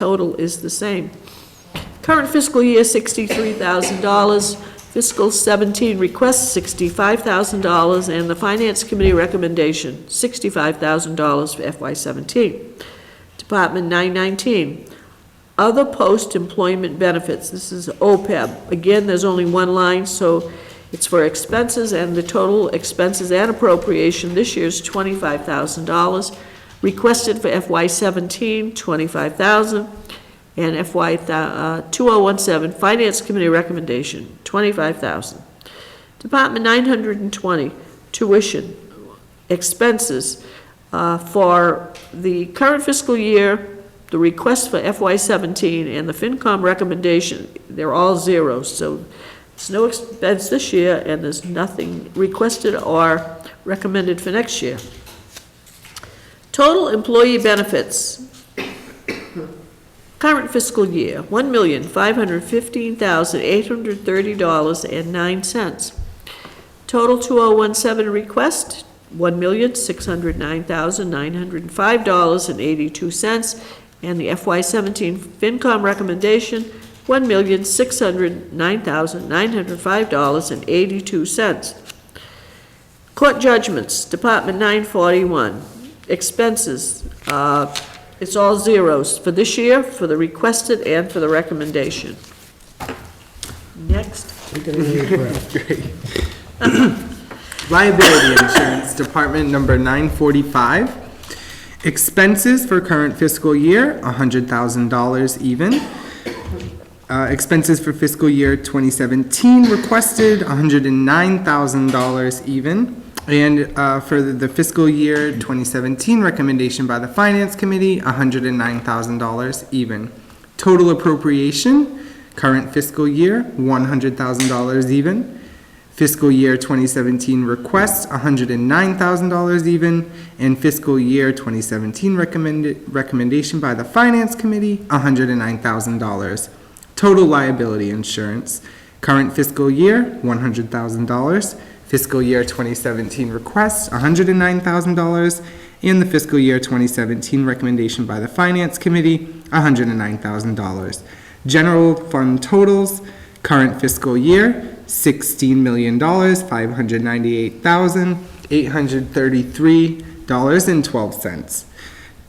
Total is the same. Current fiscal year, $63,000. Fiscal 17 request, $65,000. And the Finance Committee recommendation, $65,000 for FY17. Department 919, other post-employment benefits. This is OPEB. Again, there's only one line, so it's for expenses, and the total expenses and appropriation this year is $25,000. Requested for FY17, $25,000, and FY 2017 Finance Committee recommendation, $25,000. Department 920, tuition expenses for the current fiscal year. The request for FY17 and the FinCom recommendation, they're all zeros, so there's no expense this year, and there's nothing requested or recommended for next year. Total employee benefits, current fiscal year, $1,515,830.09. Total 2017 request, $1,609,905.82. And the FY17 FinCom recommendation, $1,609,905.82. Court judgments, Department 941, expenses, it's all zeros for this year, for the requested and for the recommendation. Next. Great. Liability insurance, Department number 945. Expenses for current fiscal year, $100,000 even. Expenses for fiscal year 2017 requested, $109,000 even. And for the fiscal year 2017 recommendation by the Finance Committee, $109,000 even. Total appropriation, current fiscal year, $100,000 even. Fiscal year 2017 request, $109,000 even, and fiscal year 2017 recommendation by the Finance Committee, $109,000. Total liability insurance, current fiscal year, $100,000. Fiscal year 2017 request, $109,000, and the fiscal year 2017 recommendation by the Finance Committee, $109,000. General fund totals, current fiscal year, $16,598,833.12.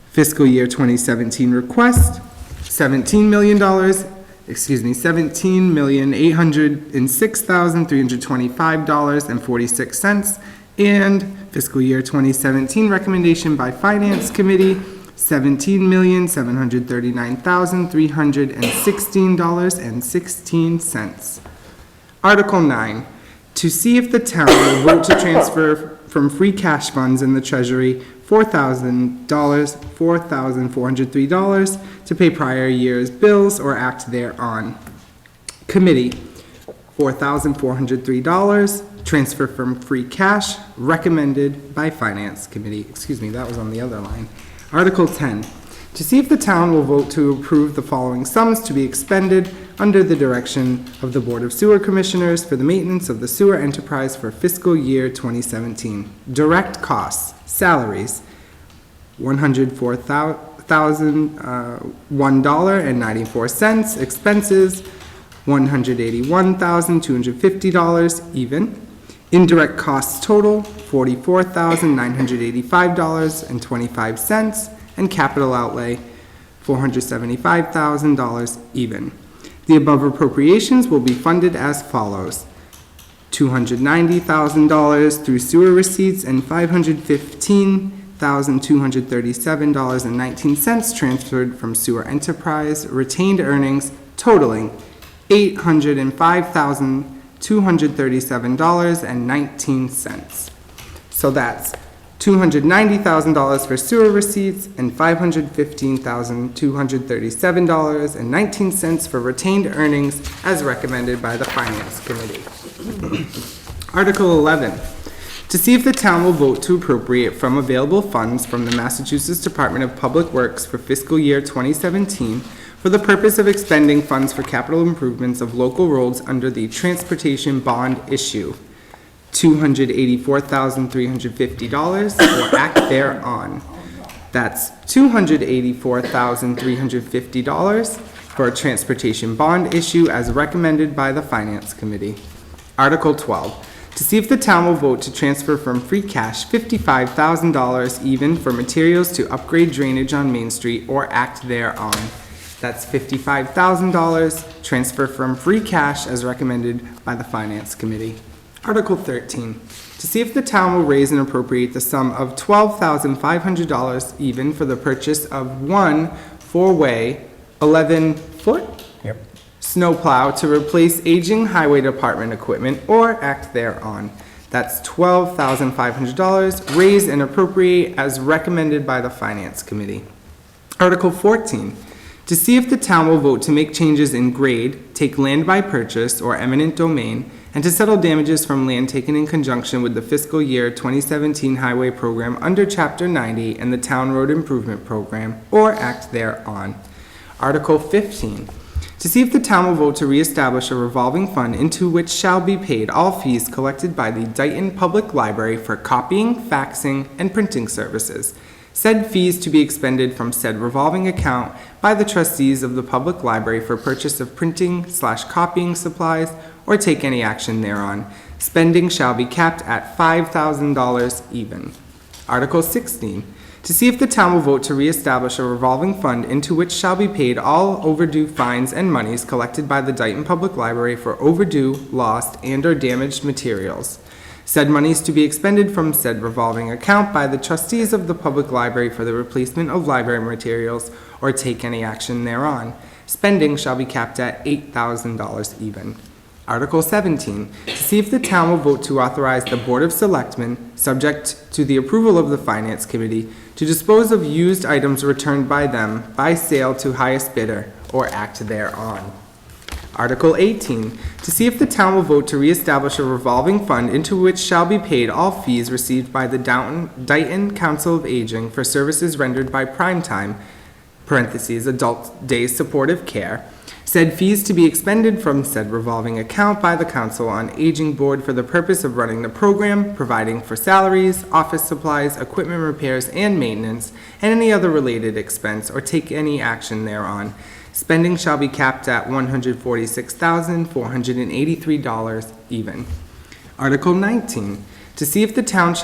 Fiscal year 2017 request, $17,806,325.46, and fiscal year 2017 recommendation by Finance Committee, $17,739,316.16. Article 9, to see if the town will vote to transfer from free cash funds in the Treasury $4,403 to pay prior year's bills or act thereon. Committee, $4,403, transfer from free cash, recommended by Finance Committee. Excuse me, that was on the other line. Article 10, to see if the town will vote to approve the following sums to be expended under the direction of the Board of Sewer Commissioners for the maintenance of the sewer enterprise for fiscal year 2017. Direct costs, salaries, $104,001.94. Expenses, $181,250 even. Indirect costs total, $44,985.25. And capital outlay, $475,000 even. The above appropriations will be funded as follows: $290,000 through sewer receipts and $515,237.19 transferred from sewer enterprise retained earnings totaling $805,237.19. So that's $290,000 for sewer receipts and $515,237.19 for retained earnings as recommended by the Finance Committee. Article 11, to see if the town will vote to appropriate from available funds from the Massachusetts Department of Public Works for fiscal year 2017 for the purpose of expending funds for capital improvements of local roads under the transportation bond issue. $284,350 or act thereon. That's $284,350 for a transportation bond issue as recommended by the Finance Committee. Article 12, to see if the town will vote to transfer from free cash $55,000 even for materials to upgrade drainage on Main Street or act thereon. That's $55,000, transfer from free cash as recommended by the Finance Committee. Article 13, to see if the town will raise and appropriate the sum of $12,500 even for the purchase of one four-way 11-foot snowplow to replace aging highway department equipment or act thereon. That's $12,500, raise and appropriate as recommended by the Finance Committee. Article 14, to see if the town will vote to make changes in grade, take land by purchase or eminent domain, and to settle damages from land taken in conjunction with the fiscal year 2017 highway program under Chapter 90 and the Town Road Improvement Program, or act thereon. Article 15, to see if the town will vote to reestablish a revolving fund into which shall be paid all fees collected by the Dayton Public Library for copying, faxing, and printing services. Said fees to be expended from said revolving account by the trustees of the public library for purchase of printing/copying supplies or take any action thereon. Spending shall be capped at $5,000 even. Article 16, to see if the town will vote to reestablish a revolving fund into which shall be paid all overdue fines and monies collected by the Dayton Public Library for overdue, lost, and/or damaged materials. Said monies to be expended from said revolving account by the trustees of the public library for the replacement of library materials or take any action thereon. Spending shall be capped at $8,000 even. Article 17, to see if the town will vote to authorize the Board of Selectmen, subject to the approval of the Finance Committee, to dispose of used items returned by them by sale to highest bidder or act thereon. Article 18, to see if the town will vote to reestablish a revolving fund into which shall be paid all fees received by the Dayton Council of Aging for services rendered by Primetime, parentheses, Adult Day Supportive Care, said fees to be expended from said revolving account by the Council on Aging Board for the purpose of running the program, providing for salaries, office supplies, equipment repairs and maintenance, and any other related expense, or take any action thereon. Spending shall be capped at $146,483 even. Article 19, to see if the town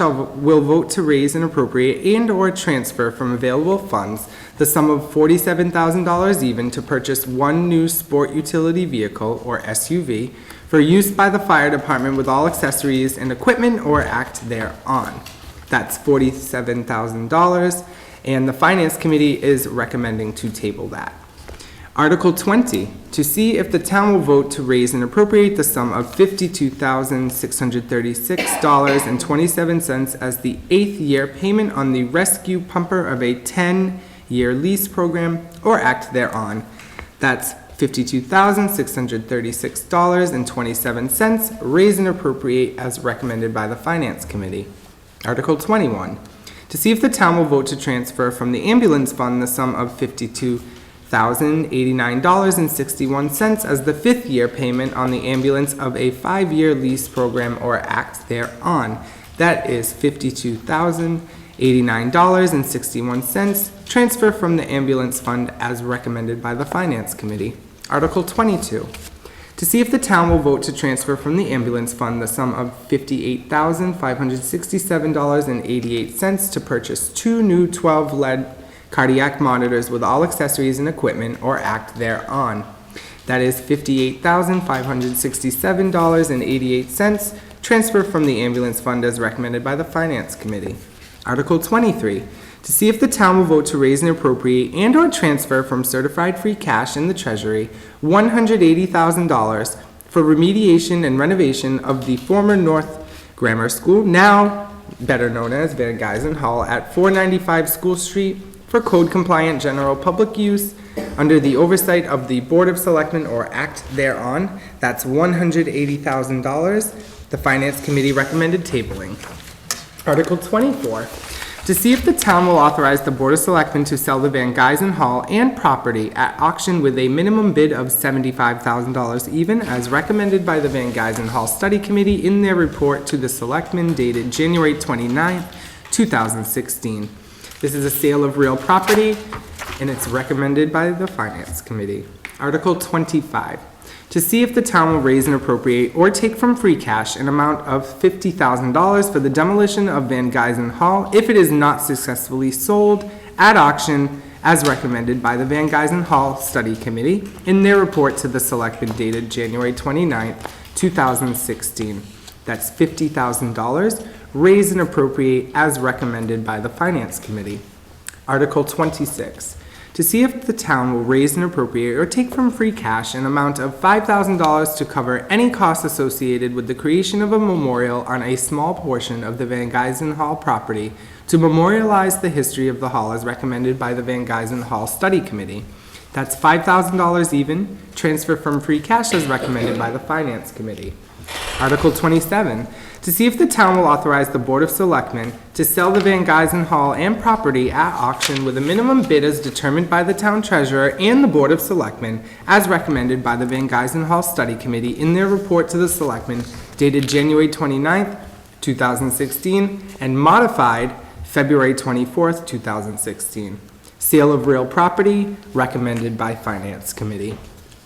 will vote to raise and appropriate and/or transfer from available funds the sum of $47,000 even to purchase one new sport utility vehicle, or SUV, for use by the fire department with all accessories and equipment or act thereon. That's $47,000, and the Finance Committee is recommending to table that. Article 20, to see if the town will vote to raise and appropriate the sum of $52,636.27 as the 8th year payment on the rescue pumper of a 10-year lease program or act thereon. That's $52,636.27, raise and appropriate as recommended by the Finance Committee. Article 21, to see if the town will vote to transfer from the ambulance fund the sum of $52,089.61 as the 5th year payment on the ambulance of a 5-year lease program or act thereon. That is $52,089.61, transfer from the ambulance fund as recommended by the Finance Committee. Article 22, to see if the town will vote to transfer from the ambulance fund the sum of $58,567.88 to purchase 2 new 12-lead cardiac monitors with all accessories and equipment or act thereon. That is $58,567.88, transfer from the ambulance fund as recommended by the Finance Committee. Article 23, to see if the town will vote to raise and appropriate and/or transfer from certified free cash in the Treasury $180,000 for remediation and renovation of the former North Grammar School, now better known as Van Geysen Hall, at 495 School Street, for code-compliant general public use under the oversight of the Board of Selectmen or act thereon. That's $180,000. The Finance Committee recommended tabling. Article 24, to see if the town will authorize the Board of Selectmen to sell the Van Geysen Hall and property at auction with a minimum bid of $75,000 even, as recommended by the Van Geysen Hall Study Committee in their report to the Selectmen dated January 29, 2016. This is a sale of real property, and it's recommended by the Finance Committee. Article 25, to see if the town will raise and appropriate or take from free cash an amount of $50,000 for the demolition of Van Geysen Hall if it is not successfully sold at auction as recommended by the Van Geysen Hall Study Committee in their report to the Selectmen dated January 29th, 2016. That's $50,000, raise and appropriate as recommended by the Finance Committee. Article 26, to see if the town will raise and appropriate or take from free cash an amount of $5,000 to cover any costs associated with the creation of a memorial on a small portion of the Van Geysen Hall property to memorialize the history of the hall as recommended by the Van Geysen Hall Study Committee. That's $5,000 even, transfer from free cash as recommended by the Finance Committee. Article 27, to see if the town will authorize the Board of Selectmen to sell the Van Geysen Hall and property at auction with a minimum bid as determined by the town treasurer and the Board of Selectmen as recommended by the Van Geysen Hall Study Committee in their report to the Selectmen dated January 29th, 2016 and modified February 24th, 2016. Sale of real property recommended by Finance Committee.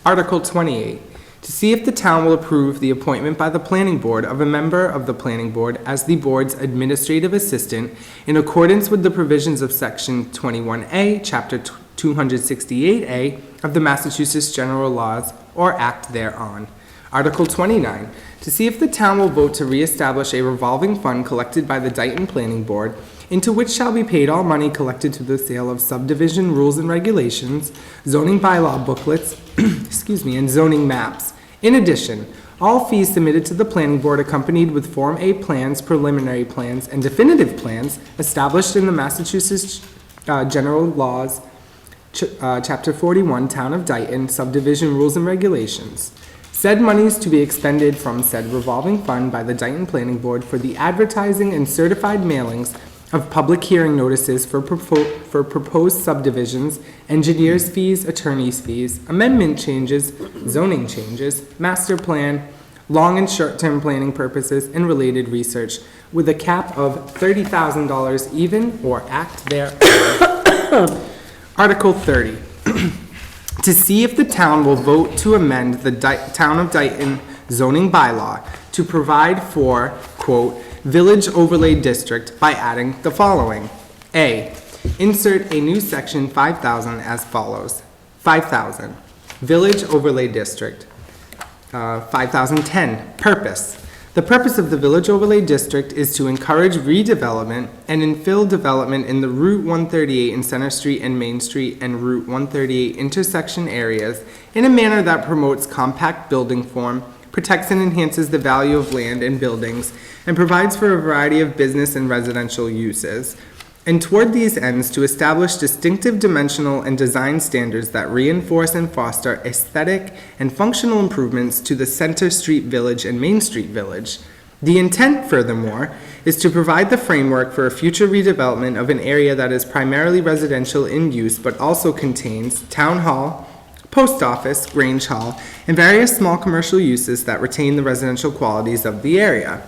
Article 28, to see if the town will approve the appointment by the Planning Board of a member of the Planning Board as the board's administrative assistant in accordance with the provisions of Section 21A, Chapter 268A of the Massachusetts General Laws or act thereon. Article 29, to see if the town will vote to reestablish a revolving fund collected by the Dayton Planning Board into which shall be paid all money collected to the sale of subdivision rules and regulations, zoning bylaw booklets, and zoning maps. In addition, all fees submitted to the planning board accompanied with Form A plans, preliminary plans, and definitive plans established in the Massachusetts General Laws, Chapter 41, Town of Dayton, Subdivision Rules and Regulations. Said monies to be expended from said revolving fund by the Dayton Planning Board for the advertising and certified mailings of public hearing notices for proposed subdivisions, engineers' fees, attorneys' fees, amendment changes, zoning changes, master plan, long and short-term planning purposes, and related research, with a cap of $30,000 even or act thereon. Article 30. To see if the town will vote to amend the Town of Dayton zoning bylaw to provide for, quote, Village Overlay District by adding the following. A, insert a new section 5,000 as follows. 5,000, Village Overlay District. 5,010, purpose. The purpose of the Village Overlay District is to encourage redevelopment and infill development in the Route 138 and Center Street and Main Street and Route 138 intersection areas in a manner that promotes compact building form, protects and enhances the value of land and buildings, and provides for a variety of business and residential uses. And toward these ends, to establish distinctive dimensional and design standards that reinforce and foster aesthetic and functional improvements to the Center Street Village and Main Street Village. The intent, furthermore, is to provide the framework for a future redevelopment of an area that is primarily residential in use but also contains town hall, post office, Grange Hall, and various small commercial uses that retain the residential qualities of the area.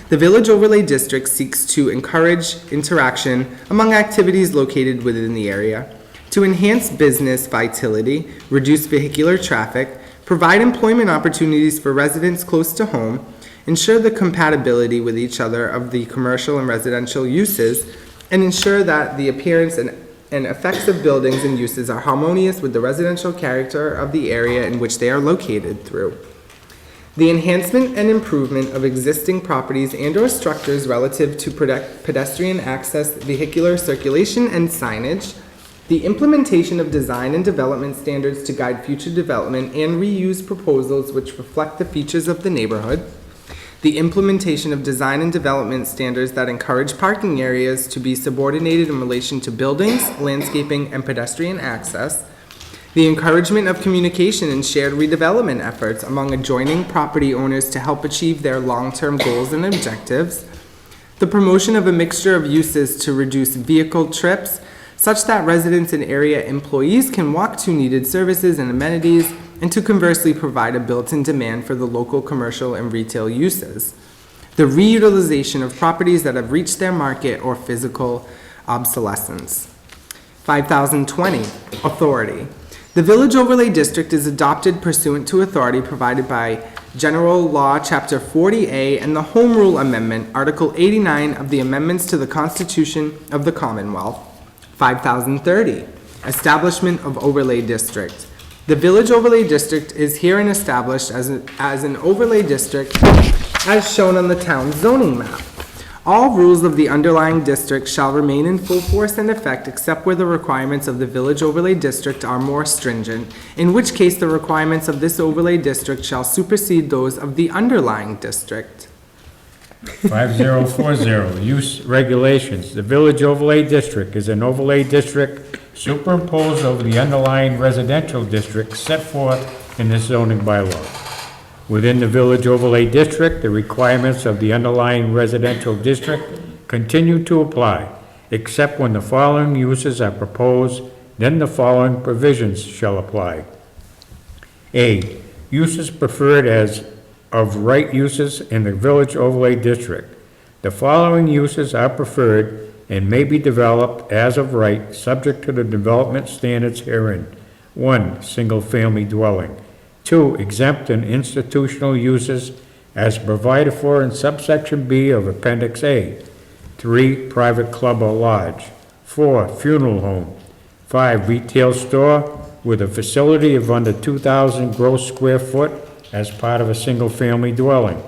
The Village Overlay District seeks to encourage interaction among activities located within the area, to enhance business vitality, reduce vehicular traffic, provide employment opportunities for residents close to home, ensure the compatibility with each other of the commercial and residential uses, and ensure that the appearance and effects of buildings and uses are harmonious with the residential character of the area in which they are located through. The enhancement and improvement of existing properties and/or structures relative to pedestrian access, vehicular circulation, and signage. The implementation of design and development standards to guide future development and reuse proposals which reflect the features of the neighborhood. The implementation of design and development standards that encourage parking areas to be subordinated in relation to buildings, landscaping, and pedestrian access. The encouragement of communication and shared redevelopment efforts among adjoining property owners to help achieve their long-term goals and objectives. The promotion of a mixture of uses to reduce vehicle trips, such that residents and area employees can walk to needed services and amenities, and to conversely provide a built-in demand for the local commercial and retail uses. The reutilization of properties that have reached their market or physical obsolescence. 5020, authority. The Village Overlay District is adopted pursuant to authority provided by General Law, Chapter 40A, and the Home Rule Amendment, Article 89 of the Amendments to the Constitution of the Commonwealth. 5030, establishment of overlay district. The Village Overlay District is herein established as an overlay district as shown on the town zoning map. All rules of the underlying district shall remain in full force and effect except where the requirements of the Village Overlay District are more stringent, in which case the requirements of this overlay district shall supersede those of the underlying district. 5040, use regulations. The Village Overlay District is an overlay district superimposed over the underlying residential district set forth in the zoning bylaw. Within the Village Overlay District, the requirements of the underlying residential district continue to apply, except when the following uses are proposed, then the following provisions shall apply. A, uses preferred as of right uses in the Village Overlay District. The following uses are preferred and may be developed as of right, subject to the development standards herein. 1, single-family dwelling. 2, exempt and institutional uses as provided for in subsection B of Appendix A. 3, private club or lodge. 4, funeral home. 5, retail store with a facility of under 2,000 gross square foot as part of a single-family dwelling.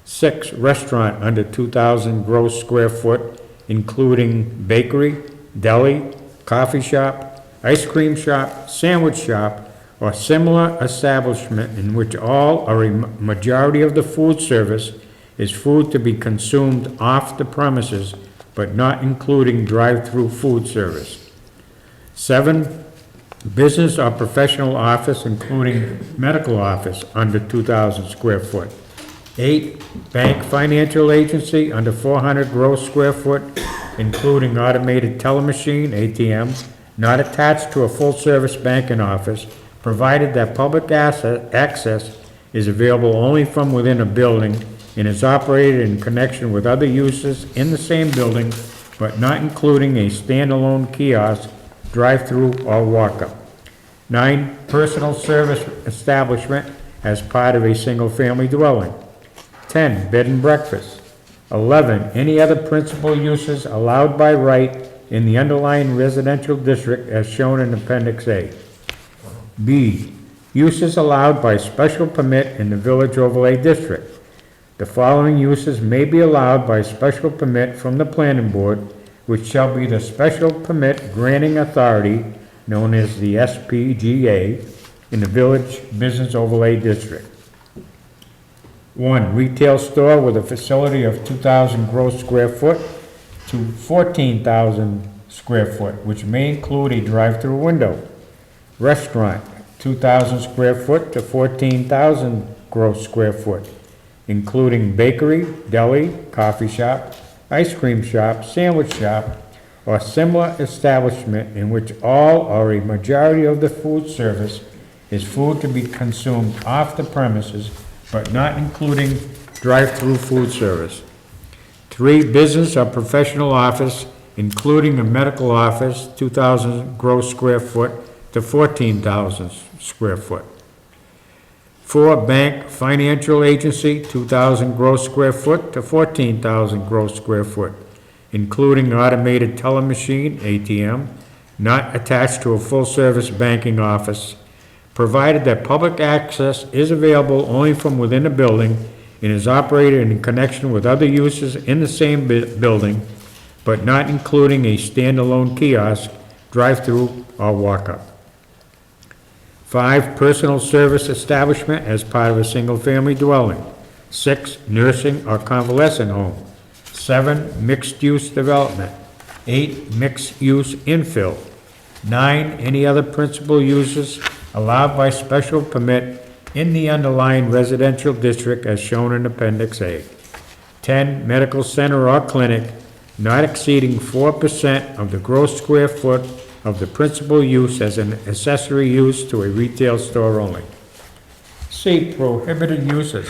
6, restaurant under 2,000 gross square foot, including bakery, deli, coffee shop, ice cream shop, sandwich shop, or similar establishment in which all or a majority of the food service is food to be consumed off the premises, but not including drive-through food service. 7, business or professional office, including medical office, under 2,000 square foot. 8, bank financial agency under 400 gross square foot, including automated telemachine, ATM, not attached to a full-service banking office, provided that public access is available only from within a building and is operated in connection with other uses in the same building, but not including a standalone kiosk, drive-through, or walk-up. 9, personal service establishment as part of a single-family dwelling. 10, bed and breakfast. 11, any other principal uses allowed by right in the underlying residential district as shown in Appendix A. B, uses allowed by special permit in the Village Overlay District. The following uses may be allowed by special permit from the planning board, which shall be the special permit granting authority, known as the SPGA, in the Village Business Overlay District. 1, retail store with a facility of 2,000 gross square foot to 14,000 square foot, which may include a drive-through window. Restaurant, 2,000 square foot to 14,000 gross square foot, including bakery, deli, coffee shop, ice cream shop, sandwich shop, or similar establishment in which all or a majority of the food service is food to be consumed off the premises, but not including drive-through food service. 3, business or professional office, including a medical office, 2,000 gross square foot to 14,000 square foot. 4, bank financial agency, 2,000 gross square foot to 14,000 gross square foot, including automated telemachine, ATM, not attached to a full-service banking office, provided that public access is available only from within a building and is operated in connection with other uses in the same building, but not including a standalone kiosk, drive-through, or walk-up. 5, personal service establishment as part of a single-family dwelling. 6, nursing or convalescent home. 7, mixed-use development. 8, mixed-use infill. 9, any other principal uses allowed by special permit in the underlying residential district as shown in Appendix A. 10, medical center or clinic not exceeding 4% of the gross square foot of the principal use as an accessory use to a retail store only. C, prohibited uses.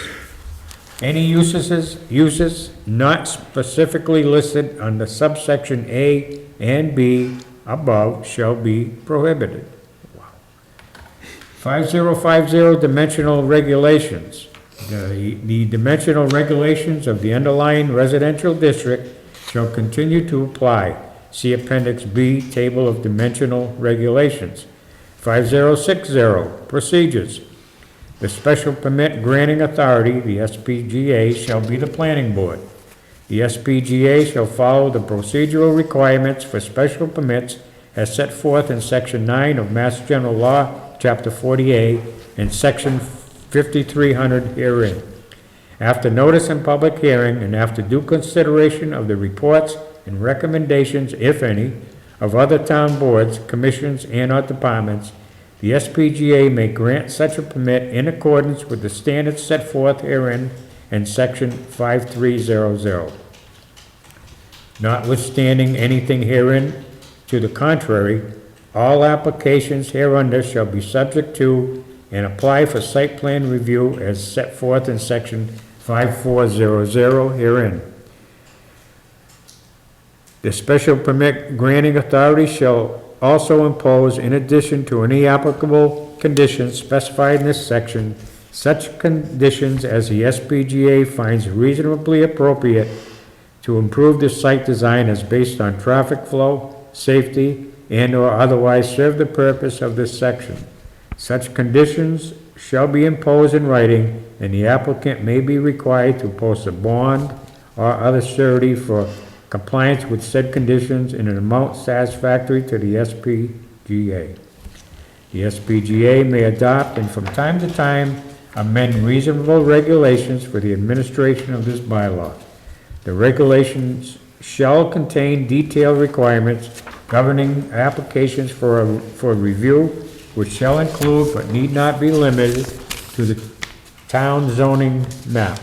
Any uses not specifically listed under subsection A and B above shall be prohibited. 5050 dimensional regulations. The dimensional regulations of the underlying residential district shall continue to apply. See Appendix B, Table of Dimensional Regulations. 5060, procedures. The special permit granting authority, the SPGA, shall be the planning board. The SPGA shall follow the procedural requirements for special permits as set forth in Section 9 of Mass General Law, Chapter 48, and Section 5300 herein. After notice and public hearing, and after due consideration of the reports and recommendations, if any, of other town boards, commissions, and/or departments, the SPGA may grant such a permit in accordance with the standards set forth herein in Section 5300. Notwithstanding anything herein to the contrary, all applications hereunder shall be subject to and apply for site plan review as set forth in Section 5400 herein. The special permit granting authority shall also impose, in addition to any applicable conditions specified in this section, such conditions as the SPGA finds reasonably appropriate to improve the site design as based on traffic flow, safety, and/or otherwise serve the purpose of this section. Such conditions shall be imposed in writing, and the applicant may be required to post a bond or other surety for compliance with said conditions in an amount satisfactory to the SPGA. The SPGA may adopt and from time to time amend reasonable regulations for the administration of this bylaw. The regulations shall contain detailed requirements governing applications for review, which shall include but need not be limited to the town zoning map.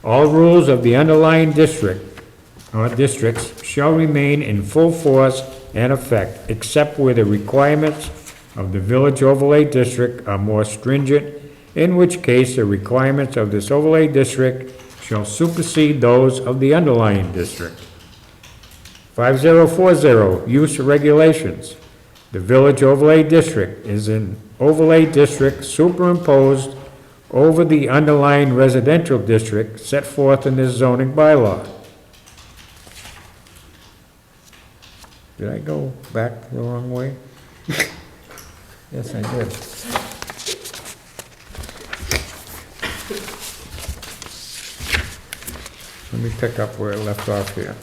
All rules of the underlying district or districts shall remain in full force and effect, except where the requirements of the village overlay district are more stringent, in which case the requirements of this overlay district shall supersede those of the underlying district. 5040, use regulations. The village overlay district is an overlay district superimposed over the underlying residential district set forth in this zoning bylaw. Did I go back the wrong way? Yes, I did. Let me pick up where I left off here.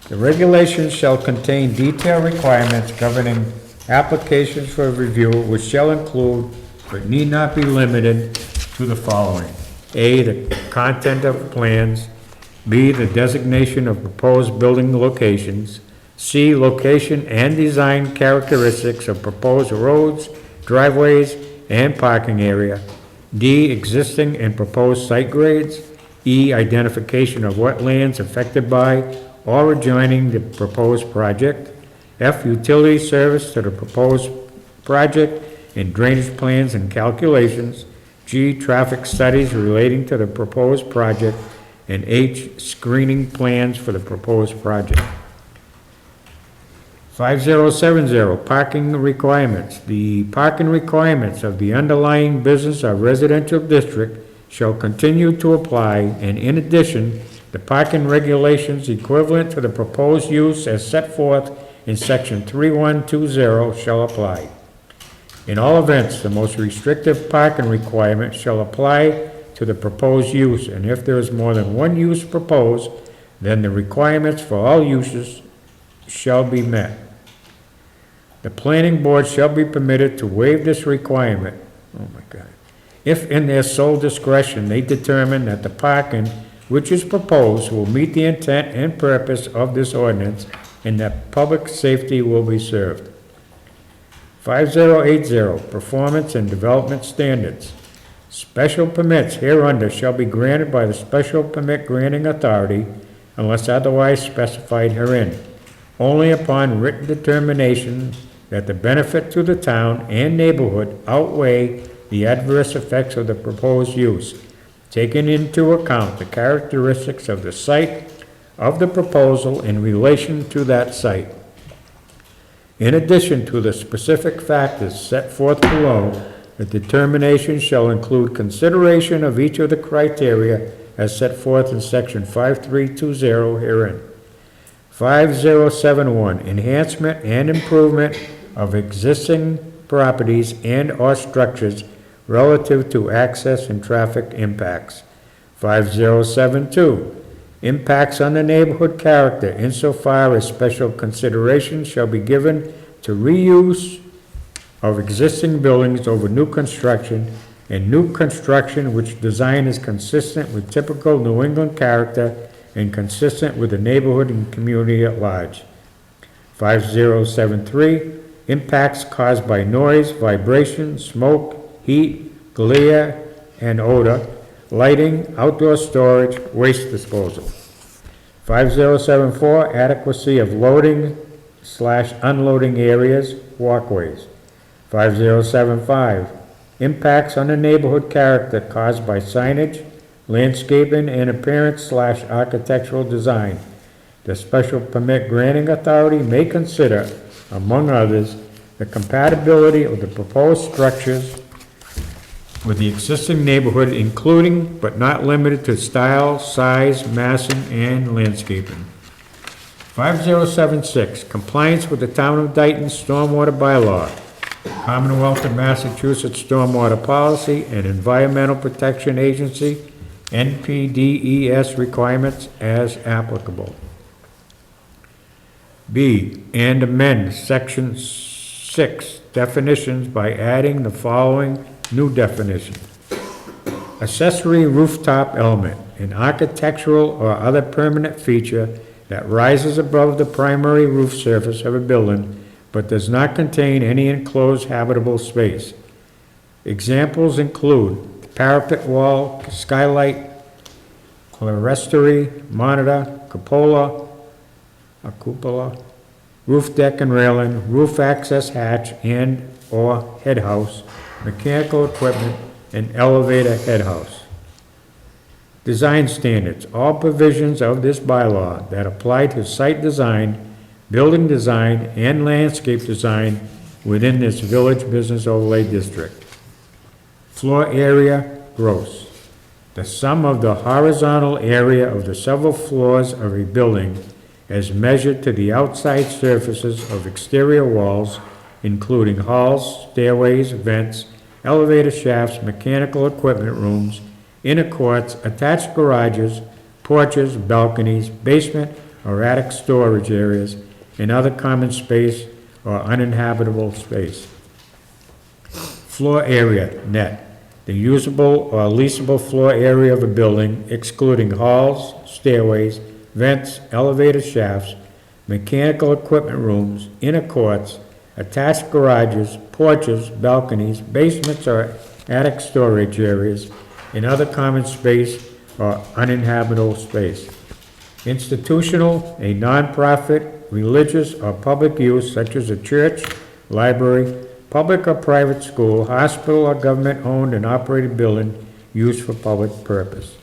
The regulations shall contain detailed requirements governing applications for review, which shall include, but need not be limited to the following. A, the content of plans. B, the designation of proposed building locations. C, location and design characteristics of proposed roads, driveways, and parking area. D, existing and proposed site grades. E, identification of wetlands affected by or adjoining the proposed project. F, utility service to the proposed project and drainage plans and calculations. G, traffic studies relating to the proposed project. And H, screening plans for the proposed project. 5070, parking requirements. The parking requirements of the underlying business or residential district shall continue to apply, and in addition, the parking regulations equivalent to the proposed use as set forth in Section 3120 shall apply. In all events, the most restrictive parking requirement shall apply to the proposed use, and if there is more than one use proposed, then the requirements for all uses shall be met. The planning board shall be permitted to waive this requirement, oh my God, if in their sole discretion they determine that the parking which is proposed will meet the intent and purpose of this ordinance and that public safety will be served. 5080, performance and development standards. Special permits hereunder shall be granted by the special permit granting authority unless otherwise specified herein, only upon written determination that the benefit to the town and neighborhood outweigh the adverse effects of the proposed use, taking into account the characteristics of the site of the proposal in relation to that site. In addition to the specific factors set forth below, the determination shall include consideration of each of the criteria as set forth in section 5320 herein. 5071, enhancement and improvement of existing properties and/or structures relative to access and traffic impacts. 5072, impacts on the neighborhood character insofar as special consideration shall be given to reuse of existing buildings over new construction and new construction which design is consistent with typical New England character and consistent with the neighborhood and community at large. 5073, impacts caused by noise, vibration, smoke, heat, glare, and odor, lighting, outdoor storage, waste disposal. 5074, adequacy of loading/unloading areas, walkways. 5075, impacts on the neighborhood character caused by signage, landscaping, and appearance/architectural design. The special permit granting authority may consider, among others, the compatibility of the proposed structures with the existing neighborhood, including but not limited to style, size, massing, and landscaping. 5076, compliance with the Town of Dayton's stormwater bylaw, Commonwealth of Massachusetts Stormwater Policy, and Environmental Protection Agency, NPDES requirements as applicable. B, and amend section 6 definitions by adding the following new definition. Accessory rooftop element, an architectural or other permanent feature that rises above the primary roof surface of a building but does not contain any enclosed habitable space. Examples include parapet wall, skylight, clerestory, monitor, a cupola, roof deck and railing, roof access hatch and/or head house, mechanical equipment, and elevator head house. Design standards. All provisions of this bylaw that apply to site design, building design, and landscape design within this village business overlay district. Floor area gross. The sum of the horizontal area of the several floors of a building as measured to the outside surfaces of exterior walls, including halls, stairways, vents, elevator shafts, mechanical equipment rooms, inner courts, attached garages, porches, balconies, basement or attic storage areas, and other common space or uninhabitable space. Floor area net. The usable or leasable floor area of a building, excluding halls, stairways, vents, elevator shafts, mechanical equipment rooms, inner courts, attached garages, porches, balconies, basements or attic storage areas, and other common space or uninhabitable space. Institutional, a nonprofit, religious or public use such as a church, library, public or private school, hospital or government-owned and operated building used for public purpose.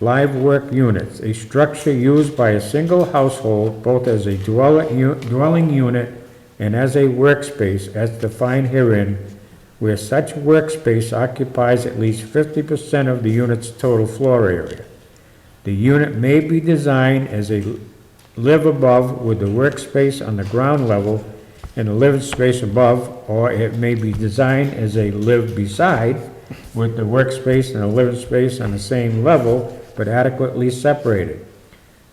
Live work units, a structure used by a single household both as a dwelling unit and as a workspace as defined herein, where such workspace occupies at least 50% of the unit's total floor area. The unit may be designed as a live above with the workspace on the ground level and the living space above, or it may be designed as a live beside with the workspace and the living space on the same level but adequately separated.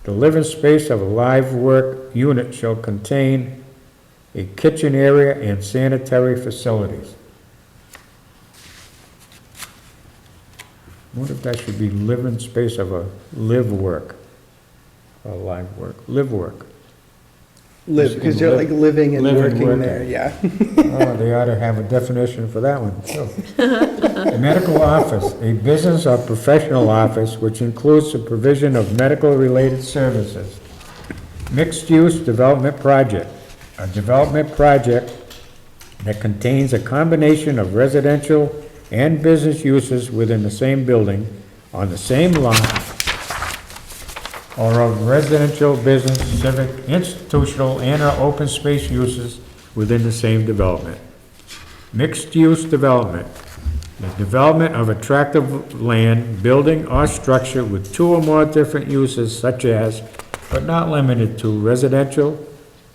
The living space of a live work unit shall contain a kitchen area and sanitary facilities. I wonder if that should be living space of a live work, or live work, live work. Live, because you're like living and working there, yeah. Oh, they ought to have a definition for that one, too. A medical office, a business or professional office which includes the provision of medical-related services. Mixed-use development project. A development project that contains a combination of residential and business uses within the same building on the same lot, or of residential, business, civic, institutional, and/or open space uses within the same development. Mixed-use development. The development of attractive land, building, or structure with two or more different uses such as, but not limited to, residential,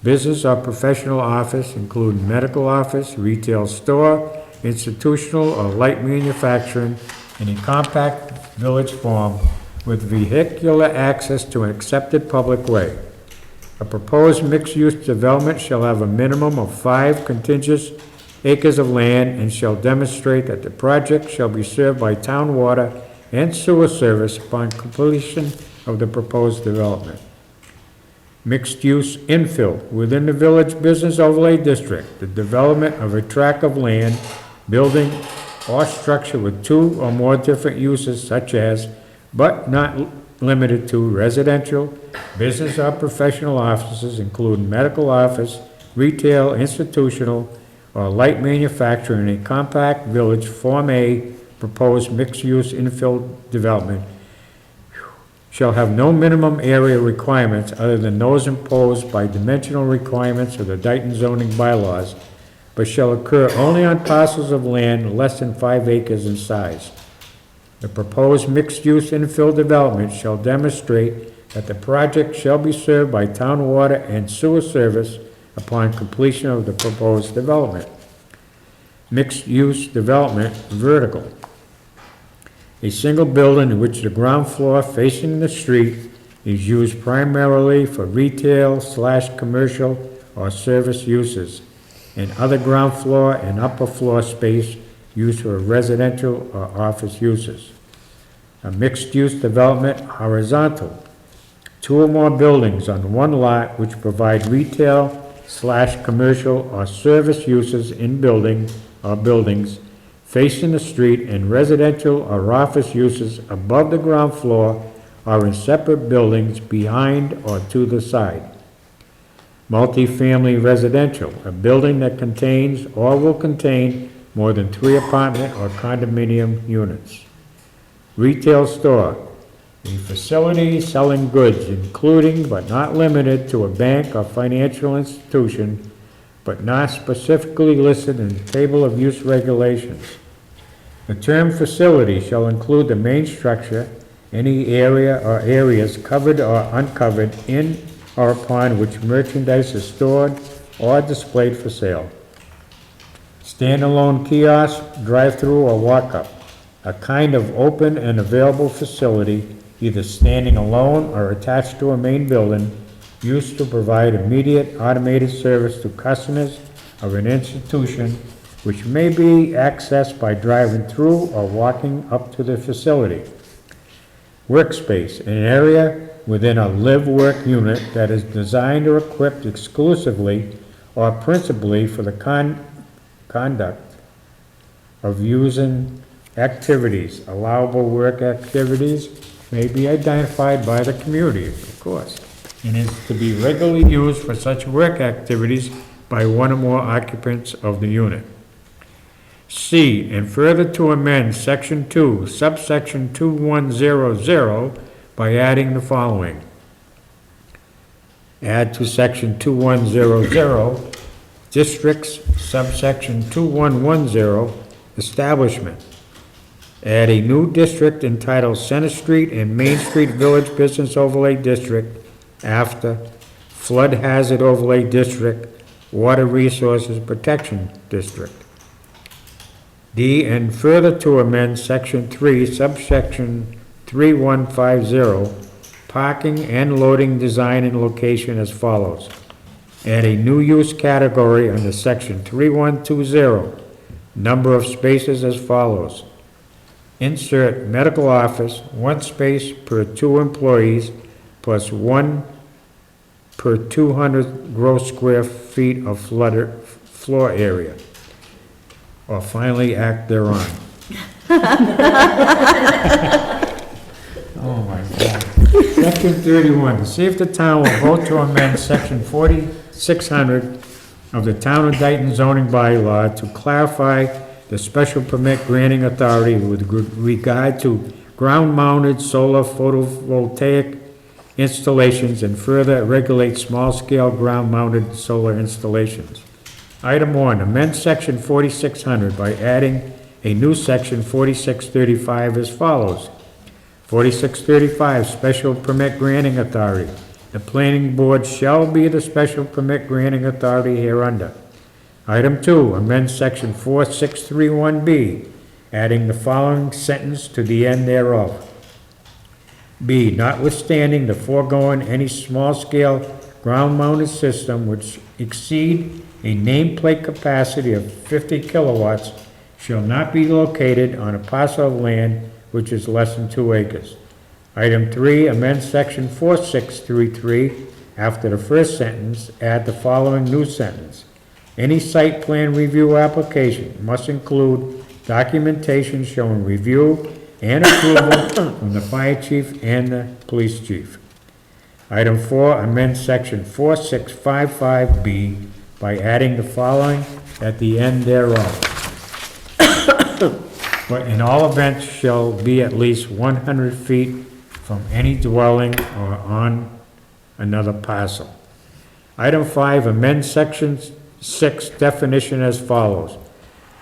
business or professional office, including medical office, retail store, institutional or light manufacturing, in a compact village form with vehicular access to an accepted public way. A proposed mixed-use development shall have a minimum of 5 contiguous acres of land and shall demonstrate that the project shall be served by town water and sewer service upon completion of the proposed development. Mixed-use infill within the village business overlay district, the development of a tract of land, building, or structure with 2 or more different uses such as, but not limited to, residential, business or professional offices, including medical office, retail, institutional, or light manufacturing in a compact village, Form A, proposed mixed-use infill development, shall have no minimum area requirements other than those imposed by dimensional requirements of the Dayton zoning bylaws, but shall occur only on parcels of land less than 5 acres in size. The proposed mixed-use infill development shall demonstrate that the project shall be served by town water and sewer service upon completion of the proposed development. Mixed-use development, vertical. A single building in which the ground floor facing the street is used primarily for retail/commercial or service uses, and other ground floor and upper floor space used for residential or office uses. A mixed-use development, horizontal. 2 or more buildings on one lot which provide retail/commercial or service uses in building or buildings facing the street, and residential or office uses above the ground floor or in separate buildings behind or to the side. Multifamily residential, a building that contains or will contain more than 3 apartment or condominium units. Retail store, a facility selling goods including but not limited to a bank or financial institution, but not specifically listed in the table of use regulations. The term facility shall include the main structure, any area or areas covered or uncovered in or upon which merchandise is stored or displayed for sale. Standalone kiosk, drive-through, or walk-up, a kind of open and available facility, either standing alone or attached to a main building, used to provide immediate automated service to customers of an institution which may be accessed by driving through or walking up to the facility. Workspace, an area within a live-work unit that is designed or equipped exclusively or principally for the conduct of using activities. Allowable work activities may be identified by the community, of course, and is to be regularly used for such work activities by 1 or more occupants of the unit. C, and further to amend Section 2, subsection 2100 by adding the following. Add to Section 2100, districts, subsection 2110, establishment. Add a new district entitled Center Street and Main Street Village Business Overlay District after Flood Hazard Overlay District, Water Resources Protection District. D, and further to amend Section 3, subsection 3150, parking and loading design and location as follows. Add a new use category under Section 3120, number of spaces as follows. Insert medical office, 1 space per 2 employees, plus 1 per 200 gross square feet of floor area, or finally act thereon. Oh my God. Section 31, to see if the town will vote to amend Section 4600 of the Town of Dayton zoning bylaw to clarify the special permit granting authority with regard to ground-mounted solar photovoltaic installations and further regulate small-scale ground-mounted solar installations. Item 1, amend section 4600 by adding a new section 4635 as follows. 4635, special permit granting authority. The planning board shall be the special permit granting authority hereunder. Item 2, amend section 4631B, adding the following sentence to the end thereof. B, notwithstanding the foregoing, any small-scale ground-mounted system which exceed a nameplate capacity of 50 kilowatts shall not be located on a parcel of land which is less than 2 acres. Item 3, amend section 4633. After the first sentence, add the following new sentence. Any site plan review application must include documentation showing review and approval from the fire chief and the police chief. Item 4, amend section 4655B by adding the following at the end thereof. But in all events shall be at least 100 feet from any dwelling or on another parcel. Item 5, amend section 6 definition as follows.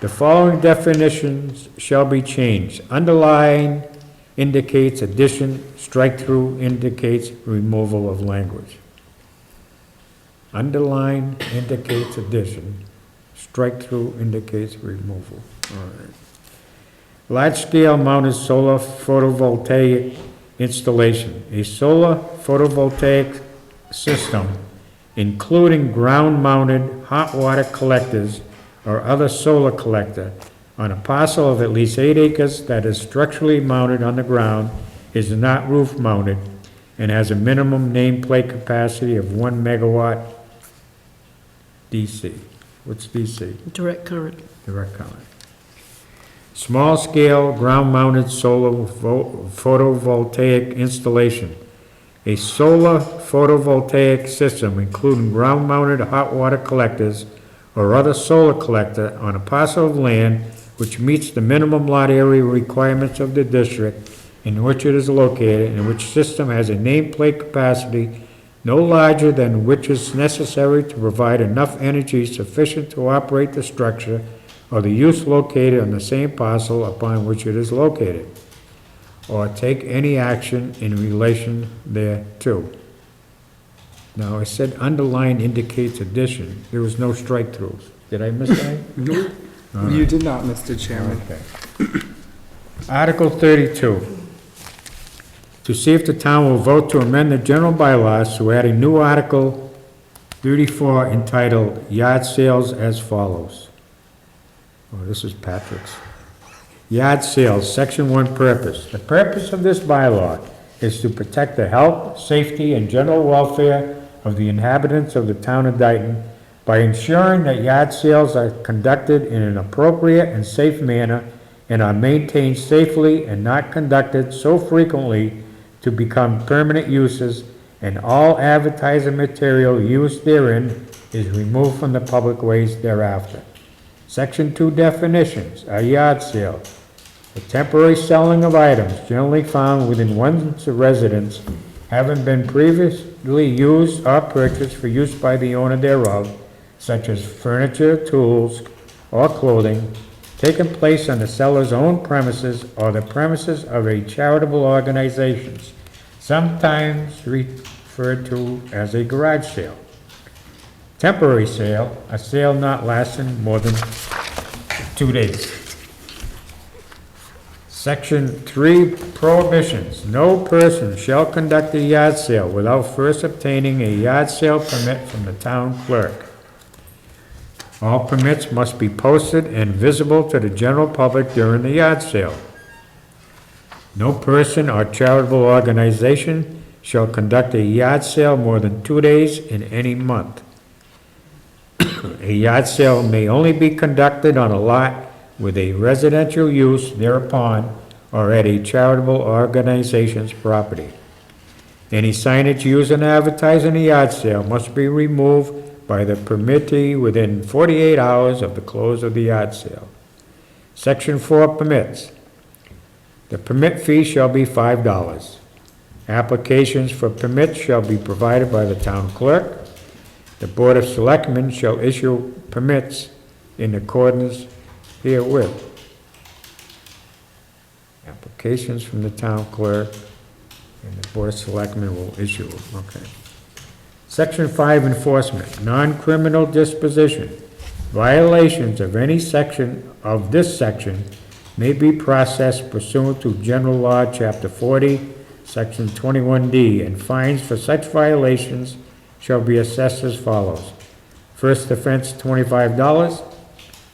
The following definitions shall be changed. Underline indicates addition, strike-through indicates removal of language. Underline indicates addition, strike-through indicates removal. All right. Large-scale mounted solar photovoltaic installation. A solar photovoltaic system, including ground-mounted hot water collectors or other solar collector on a parcel of at least 8 acres that is structurally mounted on the ground, is not roof-mounted, and has a minimum nameplate capacity of 1 megawatt DC. What's DC? Direct current. Direct current. Small-scale ground-mounted solar photovoltaic installation. A solar photovoltaic system, including ground-mounted hot water collectors or other solar collector on a parcel of land which meets the minimum lot area requirements of the district in which it is located, and which system has a nameplate capacity no larger than which is necessary to provide enough energy sufficient to operate the structure or the use located on the same parcel upon which it is located, or take any action in relation thereto. Now, I said underline indicates addition. There was no strike-throughs. Did I miss anything? Nope. You did not, Mr. Chairman. Okay. Article 32. To see if the town will vote to amend the general bylaws to add a new Article 34 entitled Yard Sales as follows. Oh, this is Patrick's. Yard sales, Section 1 purpose. The purpose of this bylaw is to protect the health, safety, and general welfare of the inhabitants of the town of Dayton by ensuring that yard sales are conducted in an appropriate and safe manner and are maintained safely and not conducted so frequently to become permanent uses, and all advertising material used therein is removed from the public ways thereafter. Section 2 definitions. A yard sale. The temporary selling of items generally found within one's residence, having been previously used or purchased for use by the owner thereof, such as furniture, tools, or clothing, taking place on the seller's own premises or the premises of a charitable organization, sometimes referred to as a garage sale. Temporary sale, a sale not lasting more than 2 days. Section 3, prohibitions. No person shall conduct a yard sale without first obtaining a yard sale permit from the town clerk. All permits must be posted and visible to the general public during the yard sale. No person or charitable organization shall conduct a yard sale more than 2 days in any month. A yard sale may only be conducted on a lot with a residential use thereupon or at a charitable organization's property. Any signage used in advertising a yard sale must be removed by the permittee within 48 hours of the close of the yard sale. Section 4 permits. The permit fee shall be $5. Applications for permits shall be provided by the town clerk. The Board of Selectmen shall issue permits in accordance herewith. Applications from the town clerk and the Board of Selectmen will issue them, okay. Section 5 enforcement, non-criminal disposition. Violations of any section of this section may be processed pursuant to General Law, Chapter 40, Section 21D, and fines for such violations shall be assessed as follows. First offense, $25.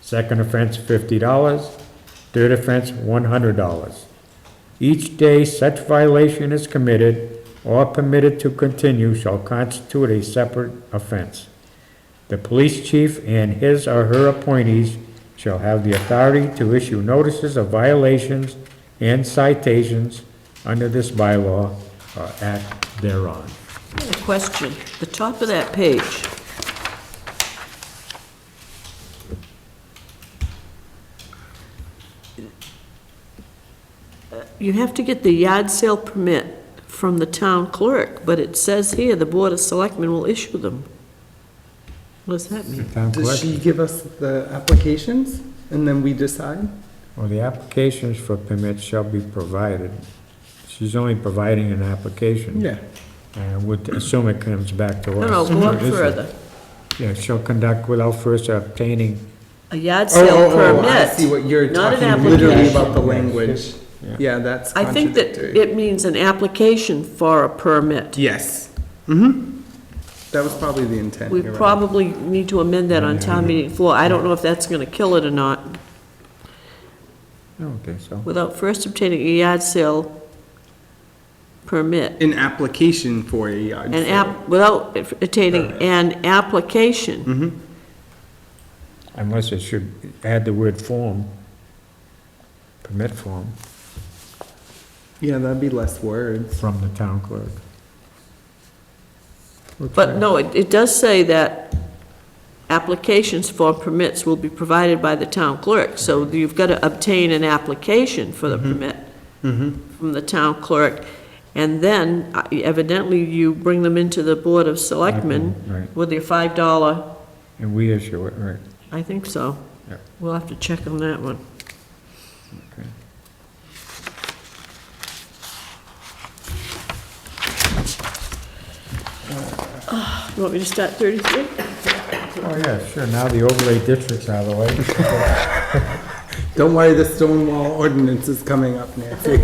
Second offense, $50. Third offense, $100. Each day such violation is committed or permitted to continue shall constitute a separate offense. The police chief and his or her appointees shall have the authority to issue notices of violations and citations under this bylaw or act thereon. I have a question. The top of that page. You have to get the yard sale permit from the town clerk, but it says here the Board of Selectmen will issue them. What does that mean? Town Does clerk? she give us the applications and then we decide? Well, the applications for permits shall be provided. She's only providing an application. Yeah. I would assume it comes back to us. No, go up Is it? further. Yeah, shall conduct without first obtaining. A yard sale I see permit. what you're not an talking literally application. about the language. Yeah. Yeah, that's I think that contradictory. it means an application for a permit. Yes. Mm-hmm. That was probably the intent. We you're right. probably need to amend that on town meeting floor. I don't know if that's gonna kill it or not. I don't think so. Without first obtaining a yard sale permit. An application for a yard An sale. without obtaining an application. Mm-hmm. Unless it should add the word form, permit form, Yeah, that'd be less words. from the town clerk. But no, it does say that applications for permits will be provided by the town clerk. So you've got to obtain an application for the permit from the town clerk. And then evidently you bring them into the Board of Selectmen Right, with your $5, and we issue it, right, I think so. Yeah. We'll have to check on that one. okay. You want me to start 33? Oh, yeah, sure, now the overlay district's out of the way. Don't worry, the Stonewall ordinance is coming up, Nancy.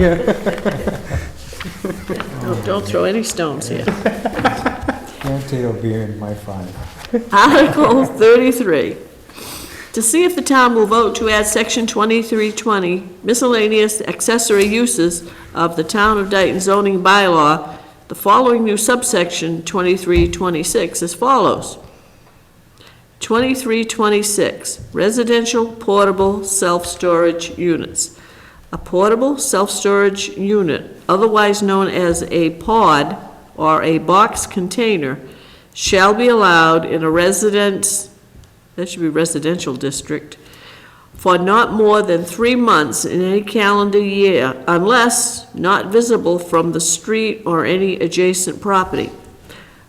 Don't throw any stones here. Guarantee it'll be in my file. Article 33, to see if the town will vote to add section 2320, miscellaneous accessory uses of the Town of Dayton zoning bylaw, the following new subsection 2326 as follows. 2326, residential portable self-storage units. A portable self-storage unit, otherwise known as a pod or a box container, shall be allowed in a residence, that should be residential district, for not more than 3 months in any calendar year, unless not visible from the street or any adjacent property.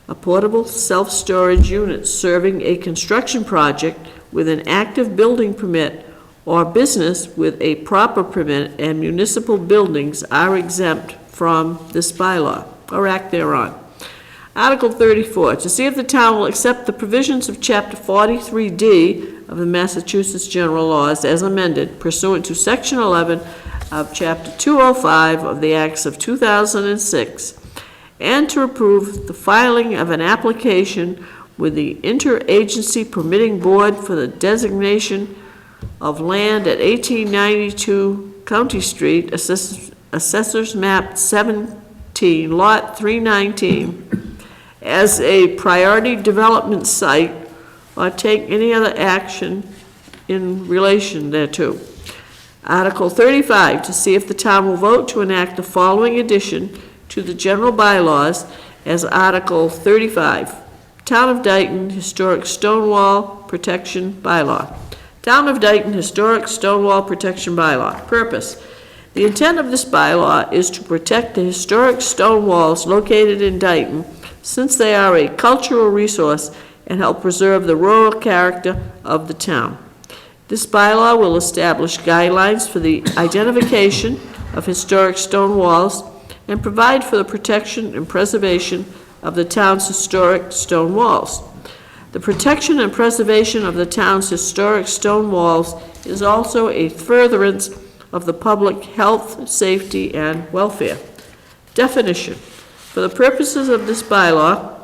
A portable self-storage unit serving a construction project with an active building permit or business with a proper permit and municipal buildings are exempt from this bylaw or act thereon. Article 34, to see if the town will accept the provisions of Chapter 43D of the Massachusetts General Laws as amended pursuant to Section 11 of Chapter 205 of the Acts of 2006, and to approve the filing of an application with the Interagency Permitting Board for the designation of land at 1892 County Street, Assessors Map 17, Lot 319, as a priority development site, or take any other action in relation thereto. Article 35, to see if the town will vote to enact the following addition to the general bylaws as Article 35, Town of Dayton Historic Stonewall Protection Bylaw. Town of Dayton Historic Stonewall Protection Bylaw. Purpose. The intent of this bylaw is to protect the historic stone walls located in Dayton, since they are a cultural resource and help preserve the rural character of the town. This bylaw will establish guidelines for the identification of historic stone walls and provide for the protection and preservation of the town's historic stone walls. The protection and preservation of the town's historic stone walls is also a furtherance of the public health, safety, and welfare. Definition. For the purposes of this bylaw,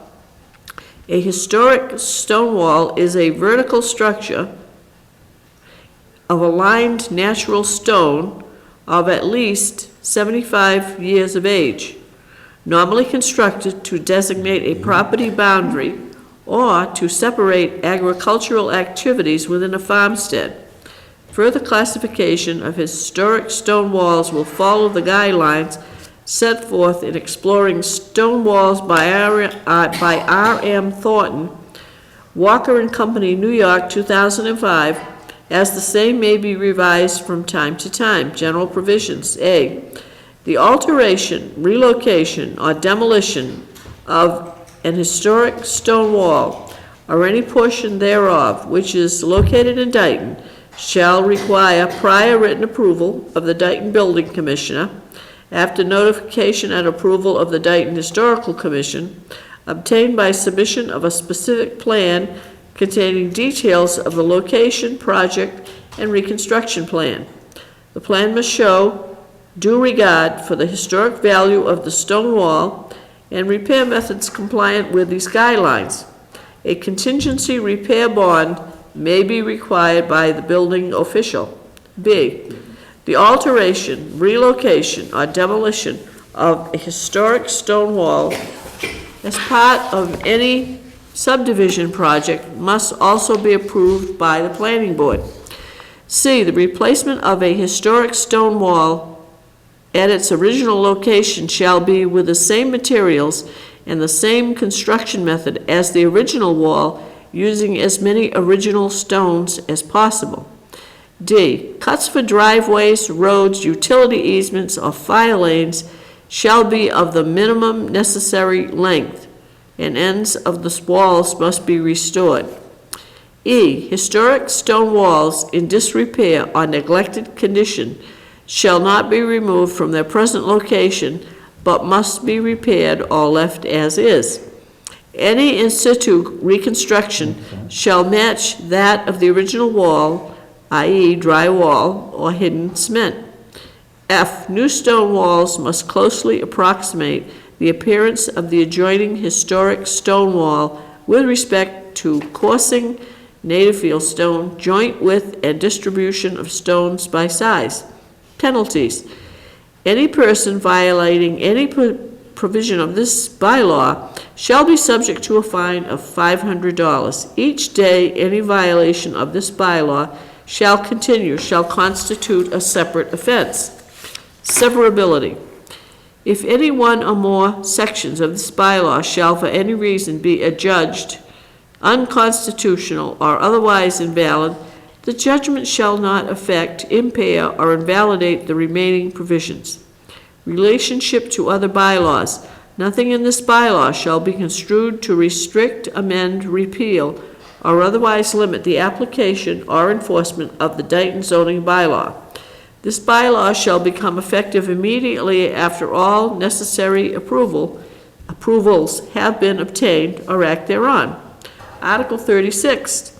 a historic stone wall is a vertical structure of aligned natural stone of at least 75 years of age, normally constructed to designate a property boundary or to separate agricultural activities within a farmstead. Further classification of historic stone walls will follow the guidelines set forth in Exploring Stone Walls by R.M. Thornton, Walker and Company, New York, 2005, as the same may be revised from time to time. General provisions. A. The alteration, relocation, or demolition of an historic stone wall or any portion thereof which is located in Dayton shall require prior written approval of the Dayton Building Commissioner, after notification and approval of the Dayton Historical Commission, obtained by submission of a specific plan containing details of the location, project, and reconstruction plan. The plan must show due regard for the historic value of the stone wall and repair methods compliant with these guidelines. A contingency repair bond may be required by the building official. B. The alteration, relocation, or demolition of a historic stone wall as part of any subdivision project must also be approved by the planning board. C. The replacement of a historic stone wall at its original location shall be with the same materials and the same construction method as the original wall, using as many original stones as possible. D. Cuts for driveways, roads, utility easements, or fire lanes shall be of the minimum necessary length, and ends of the walls must be restored. E. Historic stone walls in disrepair or neglected condition shall not be removed from their present location, but must be repaired or left as is. Any in situ reconstruction shall match that of the original wall, i.e. drywall or hidden cement. F. New stone walls must closely approximate the appearance of the adjoining historic stone wall with respect to coursing, native field stone, joint width, and distribution of stones by size. Penalties. Any person violating any provision of this bylaw shall be subject to a fine of $500. Each day any violation of this bylaw shall constitute a separate offense. Severability. If any one or more sections of this bylaw shall for any reason be adjudged unconstitutional or otherwise invalid, the judgment shall not affect, impair, or invalidate the remaining provisions. Relationship to other bylaws. Nothing in this bylaw shall be construed to restrict, amend, repeal, or otherwise limit the application or enforcement of the Dayton zoning bylaw. This bylaw shall become effective immediately after all necessary approvals have been obtained or act thereon. Article 36,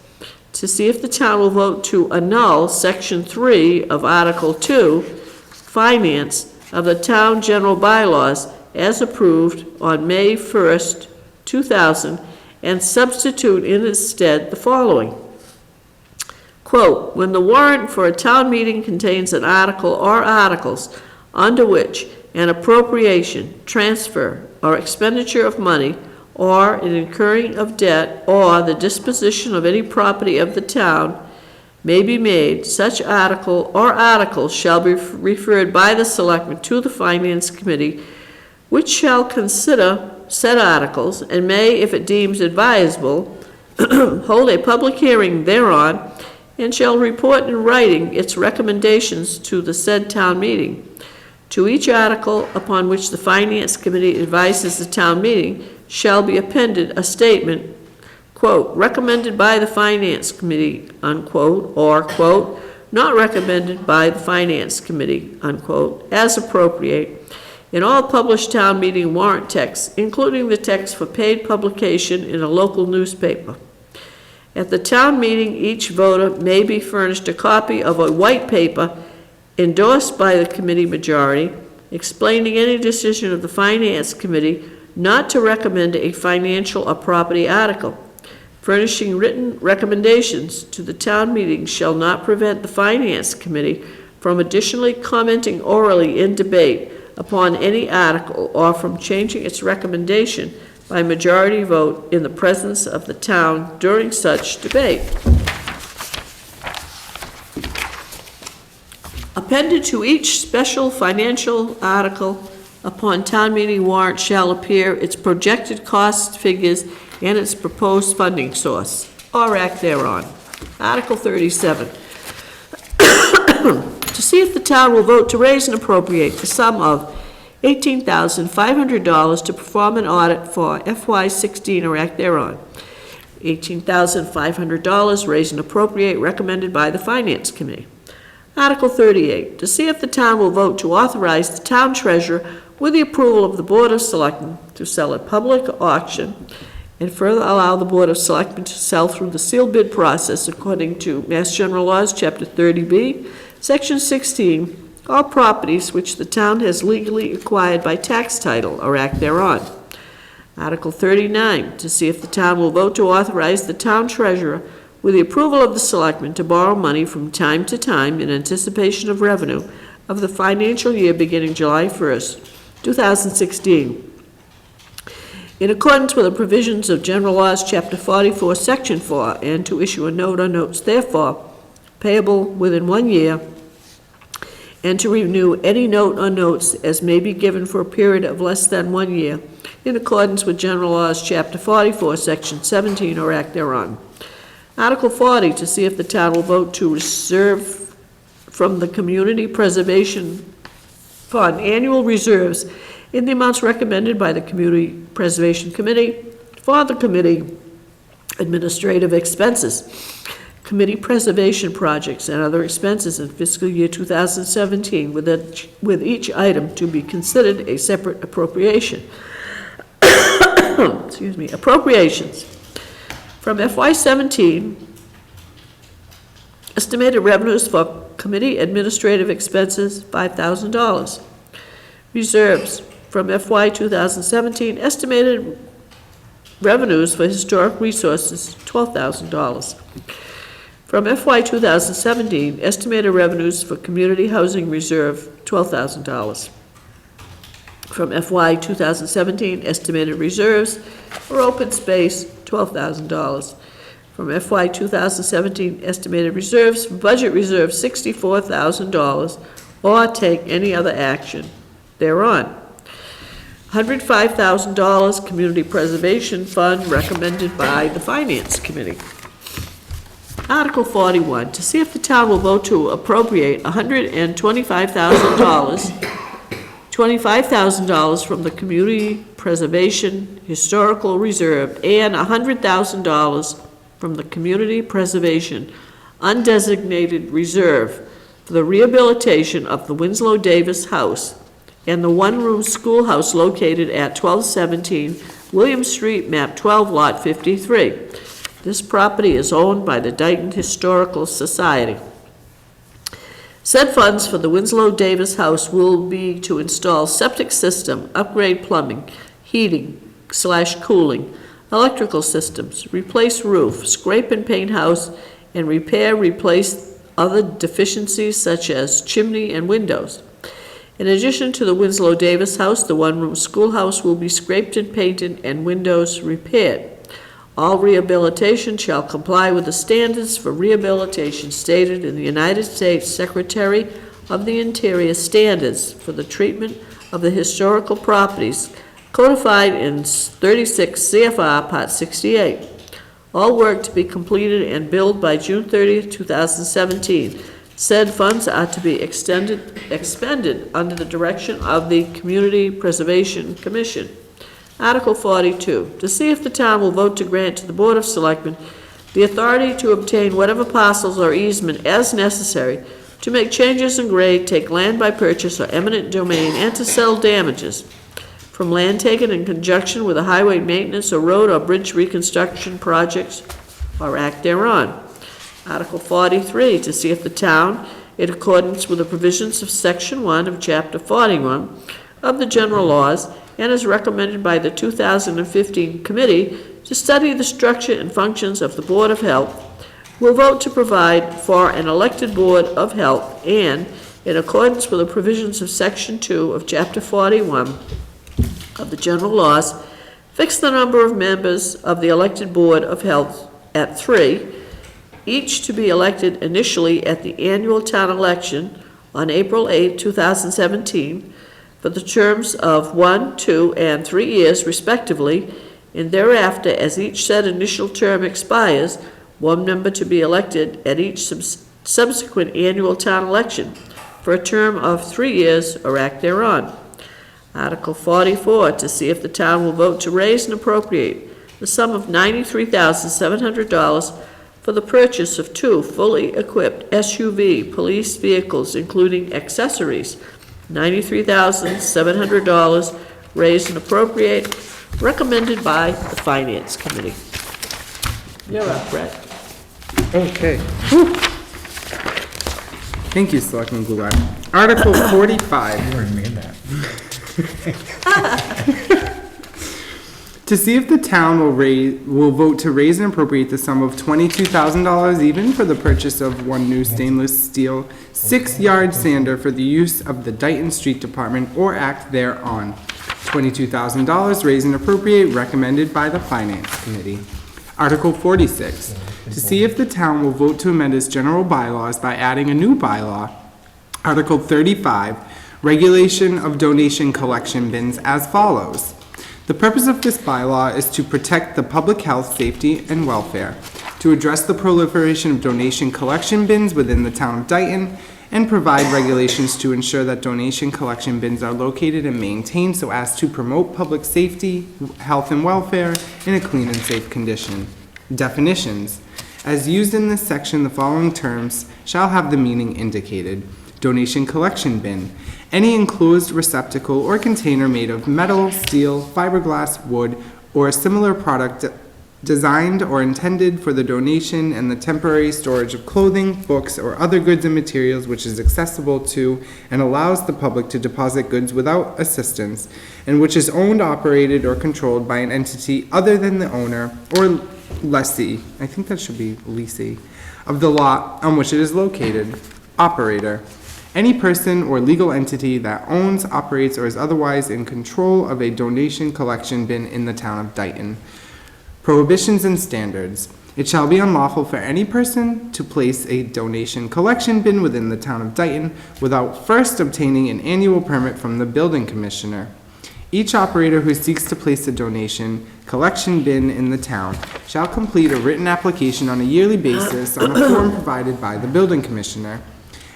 to see if the town will vote to annul Section 3 of Article 2, Finance, of the town general bylaws as approved on May 1st, 2000, and substitute in its stead the following. Quote, when the warrant for a town meeting contains an article or articles under which an appropriation, transfer, or expenditure of money, or an incurring of debt, or the disposition of any property of the town may be made, such article or articles shall be referred by the Selectmen to the Finance Committee, which shall consider said articles, and may, if it deems advisable, hold a public hearing thereon, and shall report in writing its recommendations to the said town meeting. To each article upon which the Finance Committee advises the town meeting shall be appended a statement, quote, recommended by the Finance Committee, unquote, or, quote, not recommended by the Finance Committee, unquote, as appropriate, in all published town meeting warrant texts, including the text for paid publication in a local newspaper. At the town meeting, each voter may be furnished a copy of a white paper endorsed by the committee majority, explaining any decision of the Finance Committee not to recommend a financial or property article. Furnishing written recommendations to the town meeting shall not prevent the Finance Committee from additionally commenting orally in debate upon any article or from changing its recommendation by majority vote in the presence of the town during such debate. Appended to each special financial article upon town meeting warrant shall appear its projected cost figures and its proposed funding source, or act thereon. Article 37. To see if the town will vote to raise and appropriate the sum of $18,500 to perform an audit for FY16 or act thereon. $18,500 raise and appropriate recommended by the Finance Committee. Article 38, to see if the town will vote to authorize the town treasurer with the approval of the Board of Selectmen to sell at public auction and further allow the Board of Selectmen to sell through the sealed bid process according to Mass General Laws, Chapter 30B, Section 16, all properties which the town has legally acquired by tax title or act thereon. Article 39, to see if the town will vote to authorize the town treasurer with the approval of the selectmen to borrow money from time to time in anticipation of revenue of the financial year beginning July 1st, 2016. In accordance with the provisions of General Laws, Chapter 44, Section 4, and to issue a note or notes therefore payable within 1 year, and to renew any note or notes as may be given for a period of less than 1 year, in accordance with General Laws, Chapter 44, Section 17, or act thereon. Article 40, to see if the town will vote to reserve from the Community Preservation Fund annual reserves in the amounts recommended by the Community Preservation Committee for the committee administrative expenses, committee preservation projects, and other expenses in fiscal year 2017, with each item to be considered a separate appropriation. Excuse me, appropriations. From FY17, estimated revenues for committee administrative expenses, $5,000. Reserves. From FY 2017, estimated revenues for historic resources, $12,000. From FY 2017, estimated revenues for community housing reserve, $12,000. From FY 2017, estimated reserves for open space, $12,000. From FY 2017, estimated reserves for budget reserve, $64,000, or take any other action thereon. $105,000 Community Preservation Fund recommended by the Finance Committee. Article 41, to see if the town will vote to appropriate $25,000 from the Community Preservation Historical Reserve and $100,000 from the Community Preservation Undesignated Reserve for the rehabilitation of the Winslow Davis House and the one-room schoolhouse located at 1217 William Street, map 12, lot 53. This property is owned by the Dayton Historical Society. Said funds for the Winslow Davis House will be to install septic system, upgrade plumbing, heating/cooling, electrical systems, replace roof, scrape and paint house, and replace other deficiencies such as chimney and windows. In addition to the Winslow Davis House, the one-room schoolhouse will be scraped and painted and windows repaired. All rehabilitation shall comply with the standards for rehabilitation stated in the United States Secretary of the Interior Standards for the Treatment of the Historical Properties codified in 36 CFR Part 68. All work to be completed and billed by June 30th, 2017. Said funds are to be expended under the direction of the Community Preservation Commission. Article 42, to see if the town will vote to grant to the Board of Selectmen the authority to obtain whatever parcels or easement as necessary to make changes in grade, take land by purchase or eminent domain, and to sell damages from land taken in conjunction with a highway maintenance or road or bridge reconstruction projects or act thereon. Article 43, to see if the town, in accordance with the provisions of Section 1 of Chapter 41 of the general laws, and as recommended by the 2015 committee to study the structure and functions of the Board of Health, will vote to provide for an elected Board of Health and, in accordance with the provisions of Section 2 of Chapter 41 of the general laws, fix the number of members of the elected Board of Health at 3, each to be elected initially at the annual town election on April 8, 2017, for the terms of 1, 2, and 3 years respectively, and thereafter, as each said initial term expires, one member to be elected at each subsequent annual town election for a term of 3 years or act thereon. Article 44, to see if the town will vote to raise and appropriate the sum of $93,700 for the purchase of 2 fully equipped SUV police vehicles, including accessories. $93,700 raised and appropriate, recommended by the Finance Committee. You're up, Brett. Okay. Whew. Thank you, Selectman Goulart. Article 45. You already made that. To see if the town will vote to raise and appropriate the sum of $22,000 even for the purchase of 1 new stainless steel 6-yard sander for the use of the Dayton Street Department or act thereon. $22,000 raised and appropriate, recommended by the Finance Committee. Article 46, to see if the town will vote to amend its general bylaws by adding a new bylaw. Article 35, regulation of donation collection bins as follows. The purpose of this bylaw is to protect the public health, safety, and welfare, to address the proliferation of donation collection bins within the town of Dayton, and provide regulations to ensure that donation collection bins are located and maintained so as to promote public safety, health, and welfare in a clean and safe condition. Definitions. As used in this section, the following terms shall have the meaning indicated. Donation collection bin. Any enclosed receptacle or container made of metal, steel, fiberglass, wood, or a similar product designed or intended for the donation and the temporary storage of clothing, books, or other goods and materials which is accessible to and allows the public to deposit goods without assistance, and which is owned, operated, or controlled by an entity other than the owner or lessee, I think that should be leasee, of the lot on which it is located. Operator. Any person or legal entity that owns, operates, or is otherwise in control of a donation collection bin in the town of Dayton. Prohibitions and standards. It shall be unlawful for any person to place a donation collection bin within the town of Dayton without first obtaining an annual permit from the building commissioner. Each operator who seeks to place a donation collection bin in the town shall complete a written application on a yearly basis on a form provided by the building commissioner.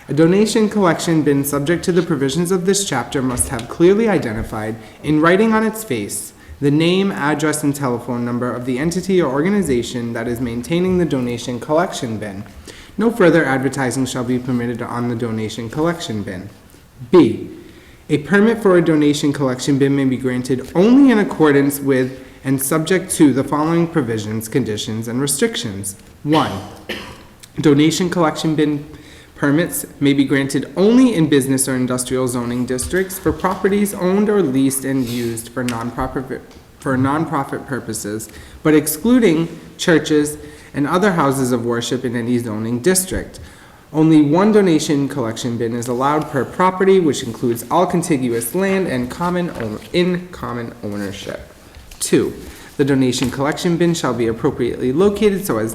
A donation collection bin subject to the provisions of this chapter must have clearly identified, in writing on its face, the name, address, and telephone number of the entity or organization that is maintaining the donation collection bin. No further advertising shall be permitted on the donation collection bin. B. A permit for a donation collection bin may be granted only in accordance with and subject to the following provisions, conditions, and restrictions. 1. Donation collection bin permits may be granted only in business or industrial zoning districts for properties owned or leased and used for nonprofit purposes, but excluding churches and other houses of worship in any zoning district. Only 1 donation collection bin is allowed per property, which includes all contiguous land and common ownership. 2. The donation collection bin shall be appropriately located so as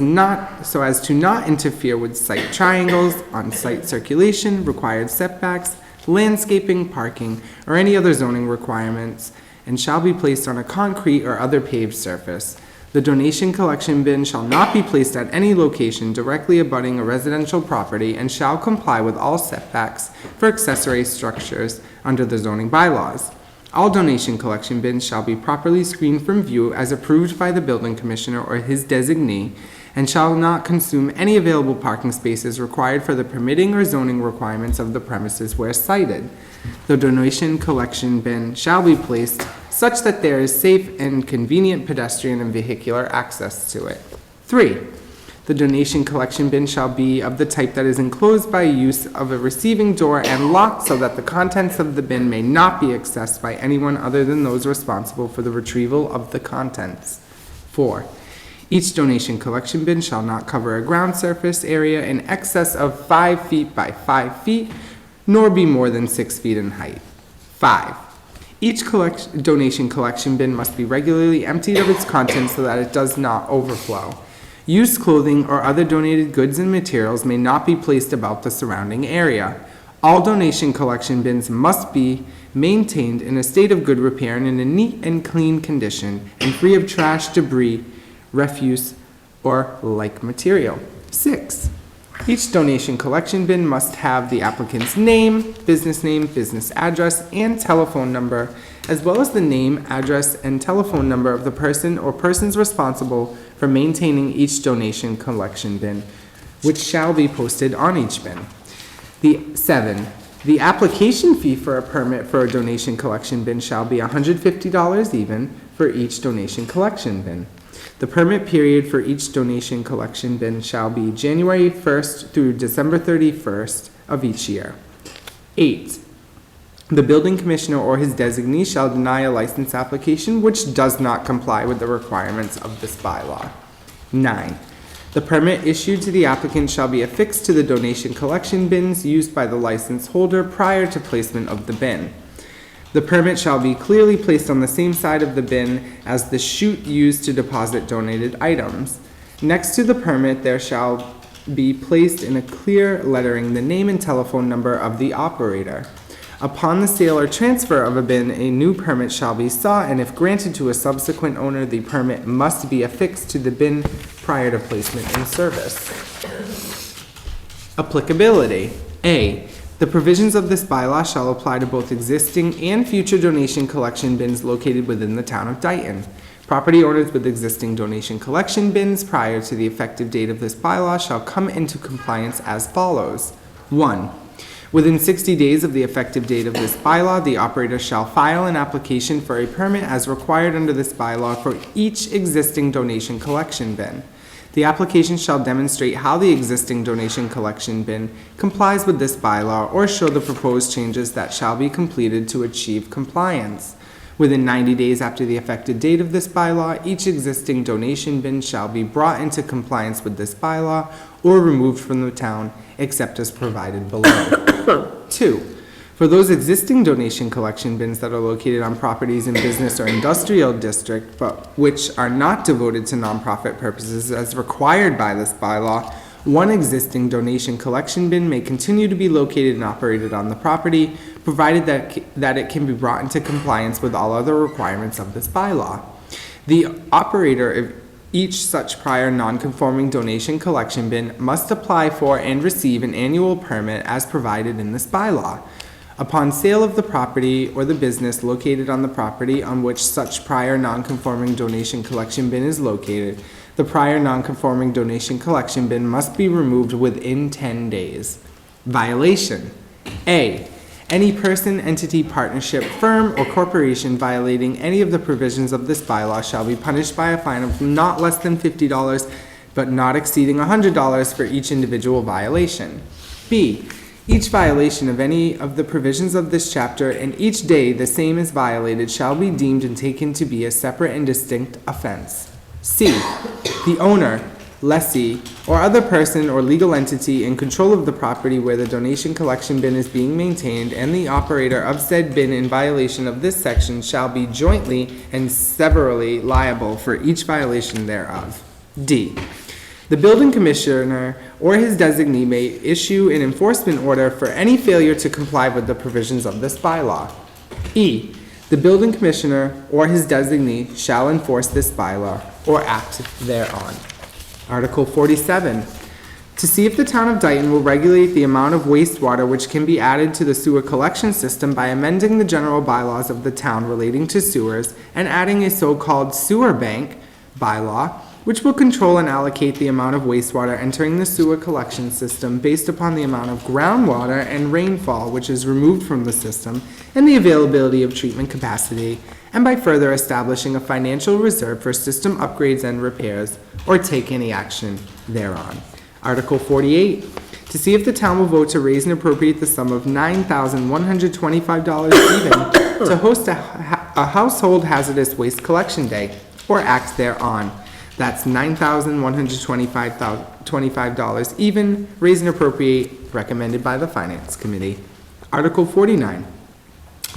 to not interfere with site triangles, on-site circulation, required setbacks, landscaping, parking, or any other zoning requirements, and shall be placed on a concrete or other paved surface. The donation collection bin shall not be placed at any location directly abutting a residential property and shall comply with all setbacks for accessory structures under the zoning bylaws. All donation collection bins shall be properly screened from view as approved by the building commissioner or his designee, and shall not consume any available parking spaces required for the permitting or zoning requirements of the premises where cited. The donation collection bin shall be placed such that there is safe and convenient pedestrian and vehicular access to it. 3. The donation collection bin shall be of the type that is enclosed by use of a receiving door and locked so that the contents of the bin may not be accessed by anyone other than those responsible for the retrieval of the contents. 4. Each donation collection bin shall not cover a ground surface area in excess of 5 feet by 5 feet, nor be more than 6 feet in height. 5. Each donation collection bin must be regularly emptied of its contents so that it does not overflow. Used clothing or other donated goods and materials may not be placed about the surrounding area. All donation collection bins must be maintained in a state of good repair and in a neat and clean condition and free of trash, debris, refuse, or like material. 6. Each donation collection bin must have the applicant's name, business address, and telephone number, as well as the name, address, and telephone number of the person or persons responsible for maintaining each donation collection bin, which shall be posted on each bin. 7. The application fee for a permit for a donation collection bin shall be $150 even for each donation collection bin. The permit period for each donation collection bin shall be January 1st through December 31st of each year. 8. The building commissioner or his designee shall deny a license application which does not comply with the requirements of this bylaw. 9. The permit issued to the applicant shall be affixed to the donation collection bins used by the license holder prior to placement of the bin. The permit shall be clearly placed on the same side of the bin as the chute used to deposit donated items. Next to the permit, there shall be placed in a clear lettering the name and telephone number of the operator. Upon the sale or transfer of a bin, a new permit shall be sought, and if granted to a subsequent owner, the permit must be affixed to the bin prior to placement in service. Applicability. A. The provisions of this bylaw shall apply to both existing and future donation collection bins located within the town of Dayton. Property owners with existing donation collection bins prior to the effective date of this bylaw shall come into compliance as follows. 1. Within 60 days of the effective date of this bylaw, the operator shall file an application for a permit as required under this bylaw for each existing donation collection bin. The application shall demonstrate how the existing donation collection bin complies with this bylaw or show the proposed changes that shall be completed to achieve compliance. Within 90 days after the effective date of this bylaw, each existing donation bin shall be brought into compliance with this bylaw or removed from the town, except as provided below. 2. For those existing donation collection bins that are located on properties in business or industrial district, but which are not devoted to nonprofit purposes as required by this bylaw, one existing donation collection bin may continue to be located and operated on the property, provided that it can be brought into compliance with all other requirements of this bylaw. The operator of each such prior non-conforming donation collection bin must apply for and receive an annual permit as provided in this bylaw. Upon sale of the property or the business located on the property on which such prior non-conforming donation collection bin is located, the prior non-conforming donation collection bin must be removed within 10 days. Violation. A. Any person, entity, partnership, firm, or corporation violating any of the provisions of this bylaw shall be punished by a fine of not less than $50, but not exceeding $100 for each individual violation. B. Each violation of any of the provisions of this chapter and each day the same is violated shall be deemed and taken to be a separate and distinct offense. C. The owner, lessee, or other person or legal entity in control of the property where the donation collection bin is being maintained and the operator of said bin in violation of this section shall be jointly and severally liable for each violation thereof. D. The building commissioner or his designee may issue an enforcement order for any failure to comply with the provisions of this bylaw. E. The building commissioner or his designee shall enforce this bylaw or act thereon. Article 47, to see if the town of Dayton will regulate the amount of wastewater which can be added to the sewer collection system by amending the general bylaws of the town relating to sewers and adding a so-called sewer bank bylaw, which will control and allocate the amount of wastewater entering the sewer collection system based upon the amount of groundwater and rainfall which is removed from the system and the availability of treatment capacity, and by further establishing a financial reserve for system upgrades and repairs, or take any action thereon. Article 48, to see if the town will vote to raise and appropriate the sum of $9,125 even to host a household hazardous waste collection day, or act thereon. That's $9,125 even, raise and appropriate, recommended by the Finance Committee. Article 49,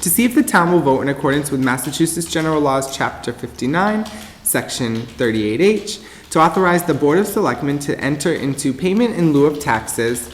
to see if the town will vote in accordance with Massachusetts General Laws, Chapter 59, Section 38H, to authorize the Board of Selectmen to enter into payment in lieu of taxes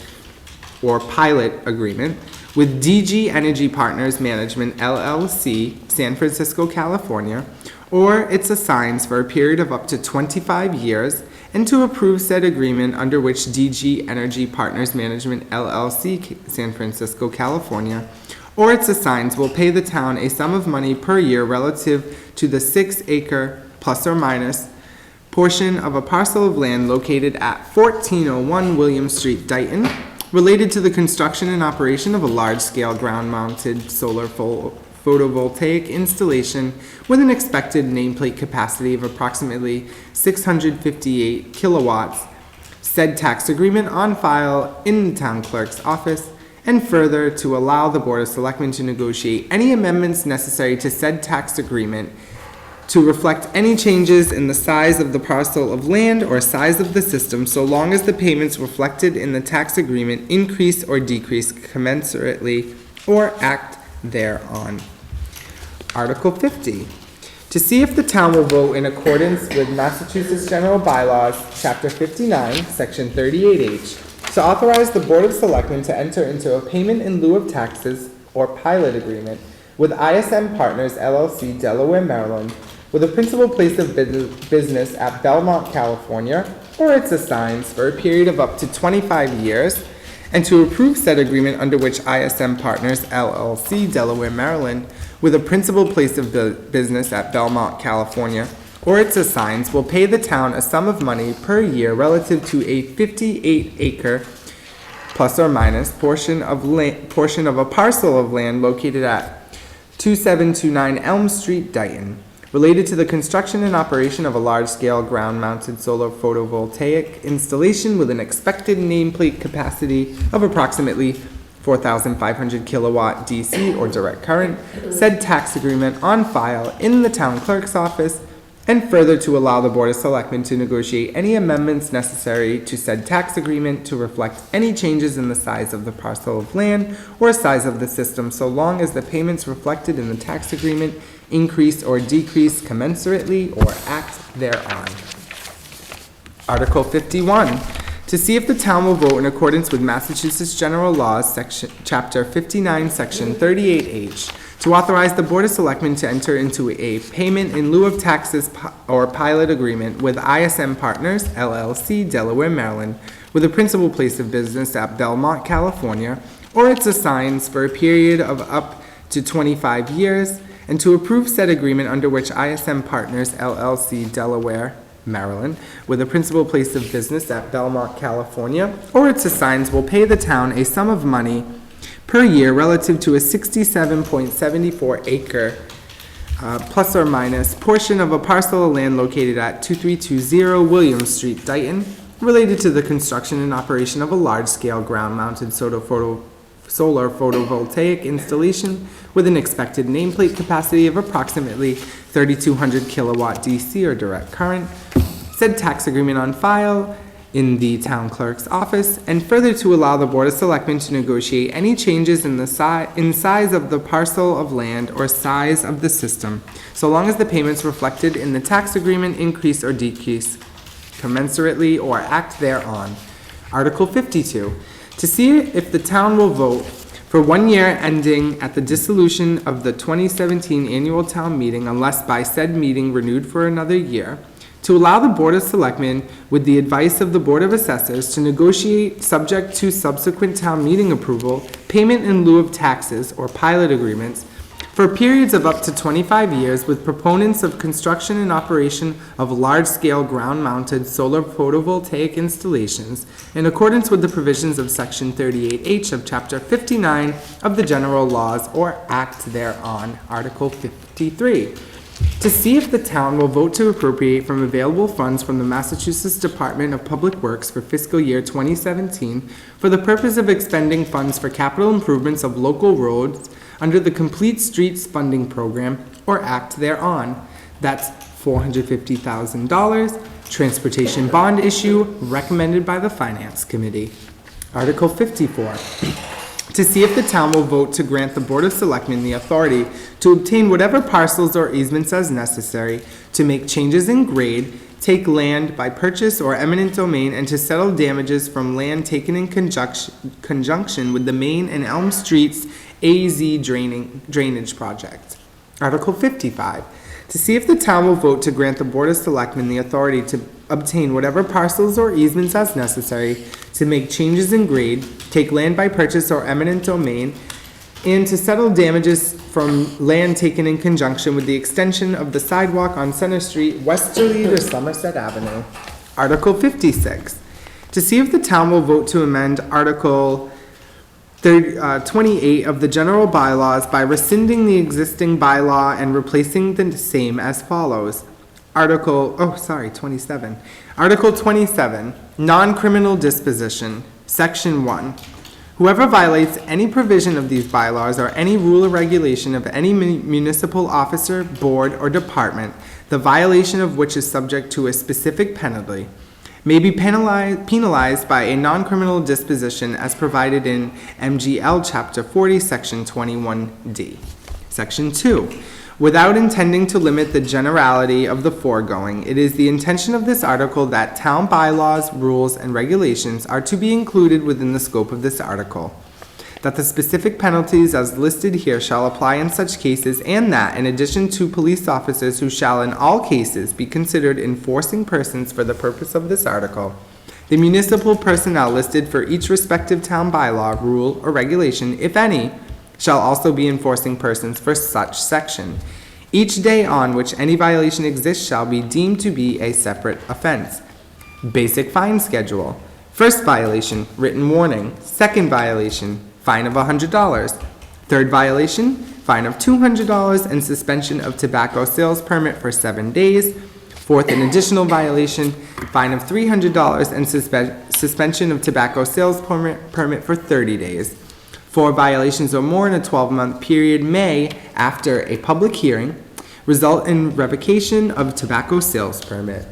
or pilot agreement with DG Energy Partners Management LLC, San Francisco, California, or its assigns for a period of up to 25 years, and to approve said agreement under which DG Energy Partners Management LLC, San Francisco, California, or its assigns will pay the town a sum of money per year relative to the 6-acre plus or minus portion of a parcel of land located at 1401 William Street, Dayton, related to the construction and operation of a large-scale ground-mounted solar photovoltaic installation with an expected nameplate capacity of approximately 658 kilowatts, said tax agreement on file in the town clerk's office, and further to allow the Board of Selectmen to negotiate any amendments necessary to said tax agreement to reflect any changes in the size of the parcel of land or size of the system, so long as the payments reflected in the tax agreement increase or decrease commensurately, or act thereon. Article 50, to see if the town will vote in accordance with Massachusetts General Bylaws, Chapter 59, Section 38H, to authorize the Board of Selectmen to enter into a payment in lieu of taxes or pilot agreement with ISM Partners LLC, Delaware, Maryland, with a principal place of business at Belmont, California, or its assigns for a period of up to 25 years, and to approve said agreement under which ISM Partners LLC, Delaware, Maryland, with a principal place of business at Belmont, California, or its assigns will pay the town a sum of money per year relative to a 58-acre plus or minus portion of a parcel of land located at 2729 Elm Street, Dayton, related to the construction and operation of a large-scale ground-mounted solar photovoltaic installation with an expected nameplate capacity of approximately 4,500 kilowatt DC or direct current, said tax agreement on file in the town clerk's office, and further to allow the Board of Selectmen to negotiate any amendments necessary to said tax agreement to reflect any changes in the size of the parcel of land or size of the system, so long as the payments reflected in the tax agreement increase or decrease commensurately or act thereon. Article 51, to see if the town will vote in accordance with Massachusetts General Laws, Chapter 59, Section 38H, to authorize the Board of Selectmen to enter into a payment in lieu of taxes or pilot agreement with ISM Partners, LLC, Delaware, Maryland, with a principal place of business at Belmont, California, or its assigns for a period of up to 25 years, and to approve said agreement under which ISM Partners, LLC, Delaware, Maryland, with a principal place of business at Belmont, California, or its assigns will pay the town a sum of money per year relative to a 67.74 acre plus or minus portion of a parcel of land located at 2320 William Street, Dayton, related to the construction and operation of a large-scale ground-mounted solar photovoltaic installation with an expected nameplate capacity of approximately 3,200 kilowatt DC or direct current, said tax agreement on file in the town clerk's office, and further to allow the Board of Selectmen to negotiate any changes in the size of the parcel of land or size of the system, so long as the payments reflected in the tax agreement increase or decrease commensurately or act thereon. Article 52, to see if the town will vote for 1 year ending at the dissolution of the 2017 annual town meeting unless by said meeting renewed for another year, to allow the Board of Selectmen, with the advice of the Board of Assessors, to negotiate, subject to subsequent town meeting approval, payment in lieu of taxes or pilot agreements for periods of up to 25 years with proponents of construction and operation of large-scale ground-mounted solar photovoltaic installations in accordance with the provisions of Section 38H of Chapter 59 of the General Laws or Act thereon, Article 53. To see if the town will vote to appropriate from available funds from the Massachusetts Department of Public Works for fiscal year 2017 for the purpose of expending funds for capital improvements of local roads under the Complete Streets Funding Program or Act thereon. That's $450,000 transportation bond issue recommended by the Finance Committee. Article 54. To see if the town will vote to grant the Board of Selectmen the authority to obtain whatever parcels or easements as necessary to make changes in grade, take land by purchase or eminent domain, and to settle damages from land taken in conjunction with the Main and Elm Streets AZ drainage project. Article 55. To see if the town will vote to grant the Board of Selectmen the authority to obtain whatever parcels or easements as necessary to make changes in grade, take land by purchase or eminent domain, and to settle damages from land taken in conjunction with the extension of the sidewalk on Center Street westerly to Somerset Avenue. Article 56. To see if the town will vote to amend Article 28 of the general bylaws by rescinding the existing bylaw and replacing the same as follows. 27. Article 27, non-criminal disposition, Section 1. Whoever violates any provision of these bylaws or any rule or regulation of any municipal officer, board, or department, the violation of which is subject to a specific penalty, may be penalized by a non-criminal disposition as provided in MGL Chapter 40, Section 21D. Section 2. Without intending to limit the generality of the foregoing, it is the intention of this article that town bylaws, rules, and regulations are to be included within the scope of this article, that the specific penalties as listed here shall apply in such cases, and that, in addition to police officers who shall in all cases be considered enforcing persons for the purpose of this article, the municipal personnel listed for each respective town bylaw, rule, or regulation, if any, shall also be enforcing persons for such section. Each day on which any violation exists shall be deemed to be a separate offense. Basic fine schedule. First violation, written warning. Second violation, fine of $100. Third violation, fine of $200 and suspension of tobacco sales permit for 7 days. Fourth, an additional violation, fine of $300 and suspension of tobacco sales permit for 30 days. 4 violations or more in a 12-month period may, after a public hearing, result in revocation of tobacco sales permit.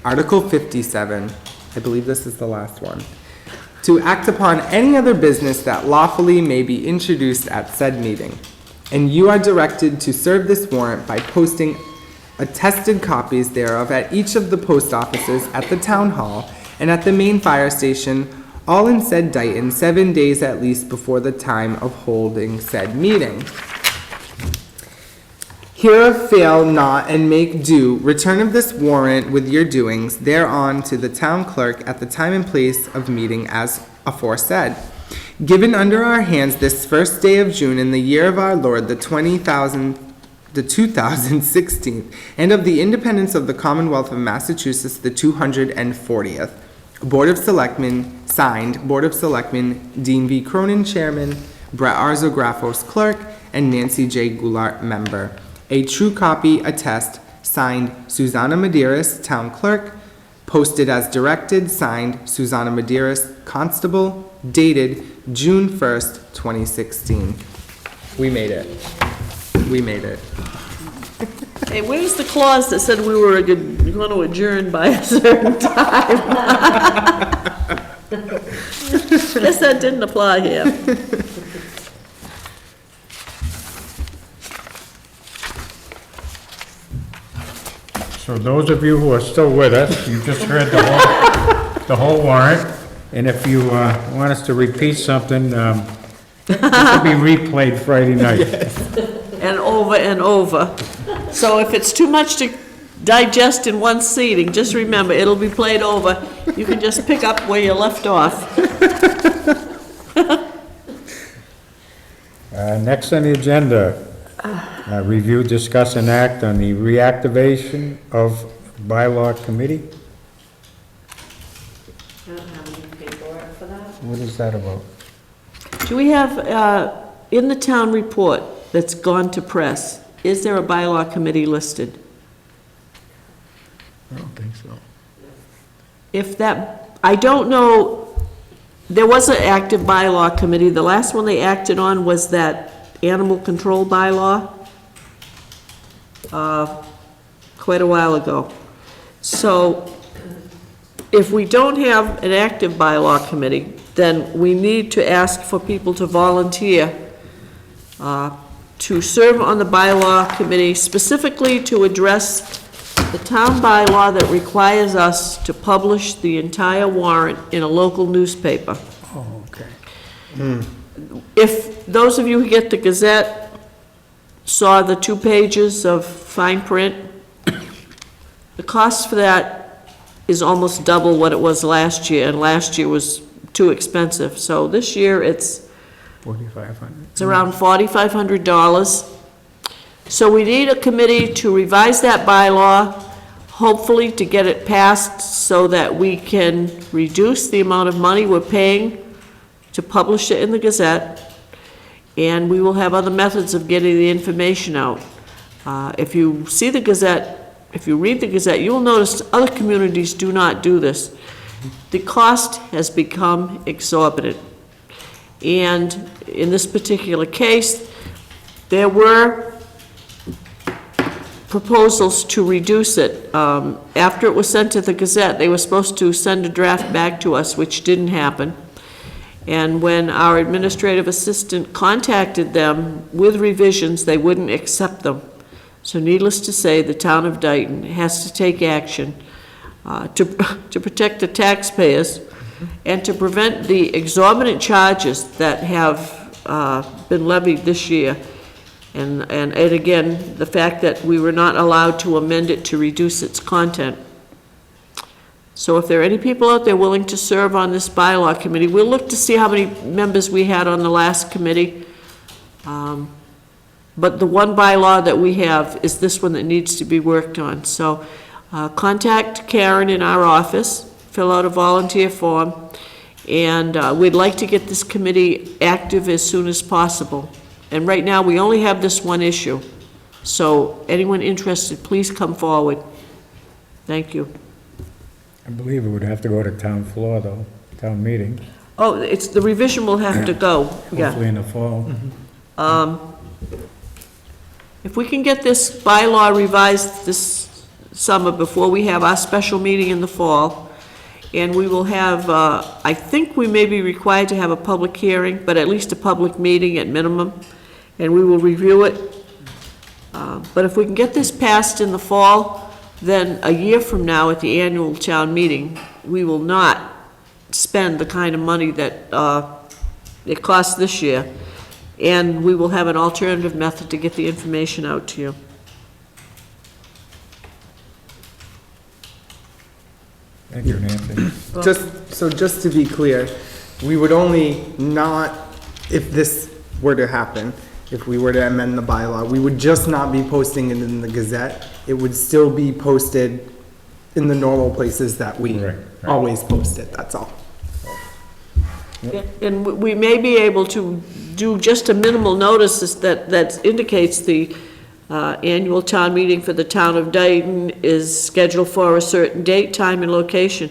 Article 57, I believe this is the last one. To act upon any other business that lawfully may be introduced at said meeting. And you are directed to serve this warrant by posting attested copies thereof at each of the post offices at the town hall and at the main fire station, all in said Dayton, 7 days at least before the time of holding said meeting. Hereof fail not and make due return of this warrant with your doings thereon to the town clerk at the time and place of meeting as aforesaid. Given under our hands this first day of June in the year of our Lord, the 2016, and of the independence of the Commonwealth of Massachusetts, the 240th. Board of Selectmen, signed, Board of Selectmen, Dean V. Cronin, Chairman, Brett R. Zographos, Clerk, and Nancy J. Goulart, Member. A true copy attest, signed, Susanna Medeiros, Town Clerk, posted as directed, signed, Susanna Medeiros, Constable, dated June 1st, 2016. We made it. We made it. Hey, where's the clause that said we were going to adjourn by a certain time? Guess that didn't apply here. So those of you who are still with us, you just heard the whole warrant. And if you want us to repeat something, It'll be replayed Friday night. and over and over. So if it's too much to digest in one seating, just remember, it'll be played over. You can just pick up where you left off. Next on the agenda, review, discuss, and act on the reactivation of bylaw committee. I don't have any paperwork for that. What is that about? Do we have, in the town report that's gone to press, is there a bylaw committee listed? I don't think so. If that, I don't know, there was an active bylaw committee. The last one they acted on was that animal control bylaw, quite a while ago. So if we don't have an active bylaw committee, then we need to ask for people to volunteer to serve on the bylaw committee, specifically to address the town bylaw that requires us to publish the entire warrant in a local newspaper. Oh, okay. If those of you who get the Gazette saw the 2 pages of fine print, the cost for that is almost double what it was last year, and last year was too expensive. So this year it's 4,500. It's around $4,500. So we need a committee to revise that bylaw, hopefully to get it passed so that we can reduce the amount of money we're paying to publish it in the Gazette, and we will have other methods of getting the information out. If you see the Gazette, if you read the Gazette, you will notice other communities do not do this. The cost has become exorbitant. And in this particular case, there were proposals to reduce it. After it was sent to the Gazette, they were supposed to send a draft back to us, which didn't happen. And when our administrative assistant contacted them with revisions, they wouldn't accept them. So needless to say, the town of Dayton has to take action to protect the taxpayers and to prevent the exorbitant charges that have been levied this year. And again, the fact that we were not allowed to amend it to reduce its content. So if there are any people out there willing to serve on this bylaw committee, we'll look to see how many members we had on the last committee. But the one bylaw that we have is this one that needs to be worked on. So contact Karen in our office, fill out a volunteer form, and we'd like to get this committee active as soon as possible. And right now, we only have this one issue. So anyone interested, please come forward. Thank you. I believe it would have to go to town floor, though, town meeting, Oh, it's, the revision will have to go, yeah. hopefully in the fall. If we can get this bylaw revised this summer before we have our special meeting in the fall, and we will have, I think we may be required to have a public hearing, but at least a public meeting at minimum, and we will review it. But if we can get this passed in the fall, then a year from now at the annual town meeting, we will not spend the kind of money that it costs this year, and we will have an alternative method to get the information out to you. Thank you, Nancy. Just to be clear, we would only not, if this were to happen, if we were to amend the bylaw, we would just not be posting it in the Gazette. It would still be posted in the normal places that we Right. always post it, that's all. And we may be able to do just a minimal notice that indicates the annual town meeting for the town of Dayton is scheduled for a certain date, time, and location.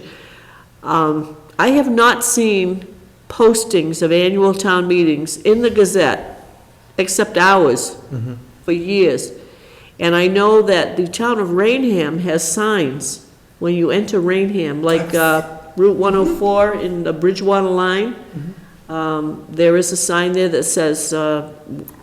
I have not seen postings of annual town meetings in the Gazette, except ours, for years. And I know that the town of Rainham has signs when you enter Rainham, like Route 104 in the Bridgewater line. There is a sign there that says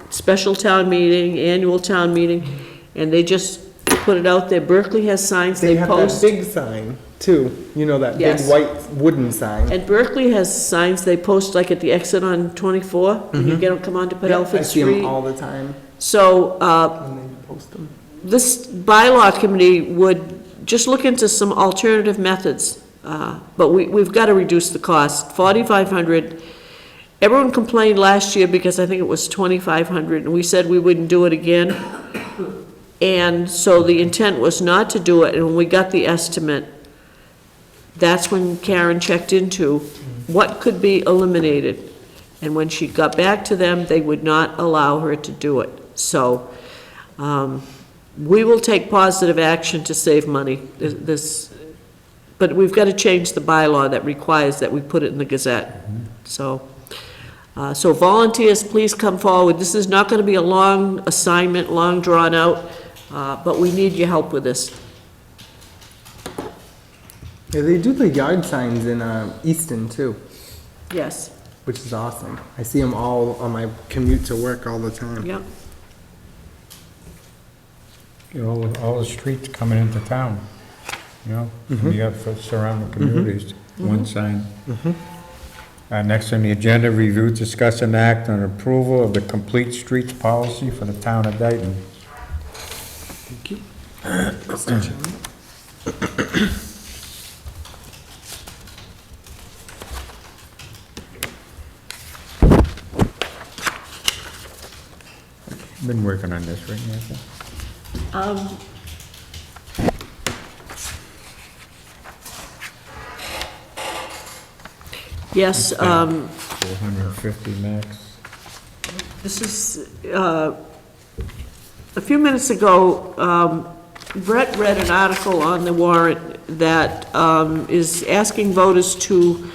special town meeting, annual town meeting, and they just put it out there. Berkeley has signs they They have that post. big sign too. You know, that big Yes. white wooden sign. And Berkeley has signs they post like at the exit on 24, when you get them, come on to Yep, Pedelford I see Street. them all the time So, when they post them. this bylaw committee would just look into some alternative methods, but we've got to reduce the cost. 4,500, everyone complained last year because I think it was 2,500, and we said we wouldn't do it again. And so the intent was not to do it, and when we got the estimate, that's when Karen checked into what could be eliminated. And when she got back to them, they would not allow her to do it. So, we will take positive action to save money. But we've got to change the bylaw that requires that we put it in the Gazette. So volunteers, please come forward. This is not going to be a long assignment, long drawn out, but we need your help with this. Yeah, they do the yard signs in Easton too, Yes, which is awesome. I see them all on my commute to work all the time. yep. You know, all the streets coming into town, you know, you got for surrounding communities, one sign. Next on the agenda, review, discuss, and act on approval of the complete streets policy for the town of Dayton. Thank you. Mr. Chairman. Been working on this, right, Nancy? Yes, 450 max. this is, a few minutes ago, Brett read an article on the warrant that is asking voters to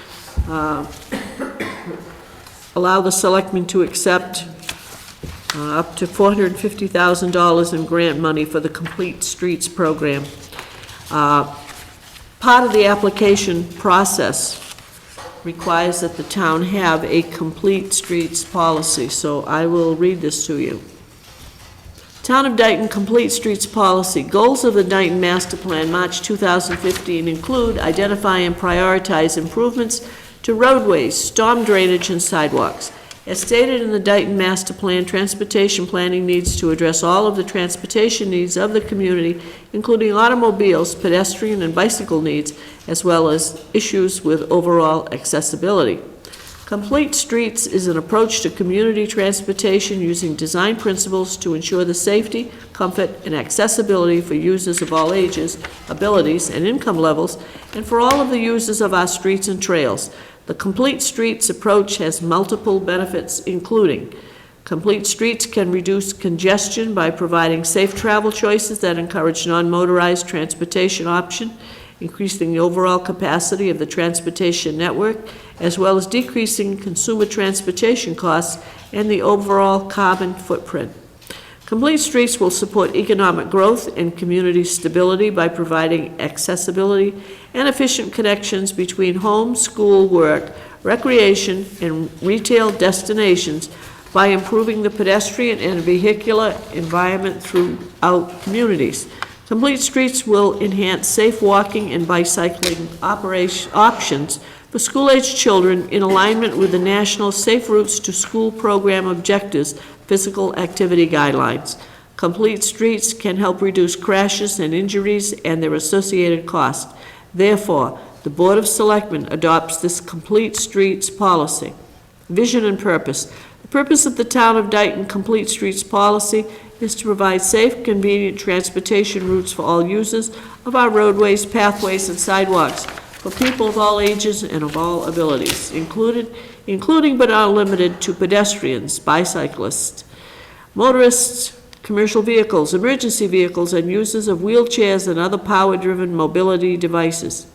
allow the selectmen to accept up to $450,000 in grant money for the Complete Streets program. Part of the application process requires that the town have a complete streets policy, so I will read this to you. Town of Dayton Complete Streets Policy. Goals of the Dayton Master Plan, March 2015, include identify and prioritize improvements to roadways, storm drainage, and sidewalks. As stated in the Dayton Master Plan, transportation planning needs to address all of the transportation needs of the community, including automobiles, pedestrian and bicycle needs, as well as issues with overall accessibility. Complete Streets is an approach to community transportation using design principles to ensure the safety, comfort, and accessibility for users of all ages, abilities, and income levels, and for all of the users of our streets and trails. The Complete Streets approach has multiple benefits, including Complete Streets can reduce congestion by providing safe travel choices that encourage non-motorized transportation option, increasing the overall capacity of the transportation network, as well as decreasing consumer transportation costs and the overall carbon footprint. Complete Streets will support economic growth and community stability by providing accessibility and efficient connections between home, school, work, recreation, and retail destinations by improving the pedestrian and vehicular environment throughout communities. Complete Streets will enhance safe walking and bicycling options for school-aged children in alignment with the National Safe Routes to School Program objectives, physical activity guidelines. Complete Streets can help reduce crashes and injuries and their associated costs. Therefore, the Board of Selectmen adopts this Complete Streets policy. Vision and purpose. The purpose of the Town of Dayton Complete Streets policy is to provide safe, convenient transportation routes for all users of our roadways, pathways, and sidewalks for people of all ages and of all abilities, including but not limited to pedestrians, bicyclists, motorists, commercial vehicles, emergency vehicles, and users of wheelchairs and other power-driven mobility devices.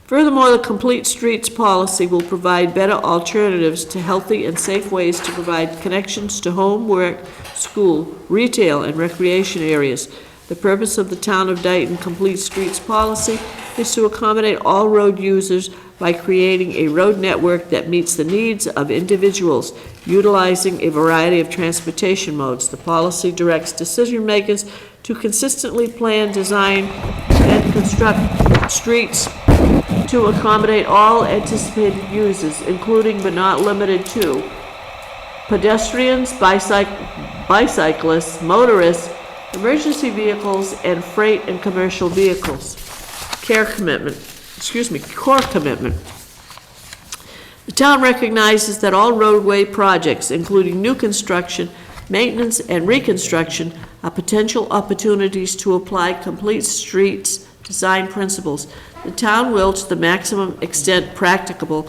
Furthermore, the Complete Streets policy will provide better alternatives to healthy and safe ways to provide connections to home, work, school, retail, and recreation areas. The purpose of the Town of Dayton Complete Streets policy is to accommodate all road users by creating a road network that meets the needs of individuals utilizing a variety of transportation modes. The policy directs decision makers to consistently plan, design, and construct streets to accommodate all anticipated uses, including but not limited to pedestrians, bicyclists, motorists, emergency vehicles, and freight and commercial vehicles. Core commitment. The town recognizes that all roadway projects, including new construction, maintenance, and reconstruction, are potential opportunities to apply complete streets design principles. The town will, to the maximum extent practicable,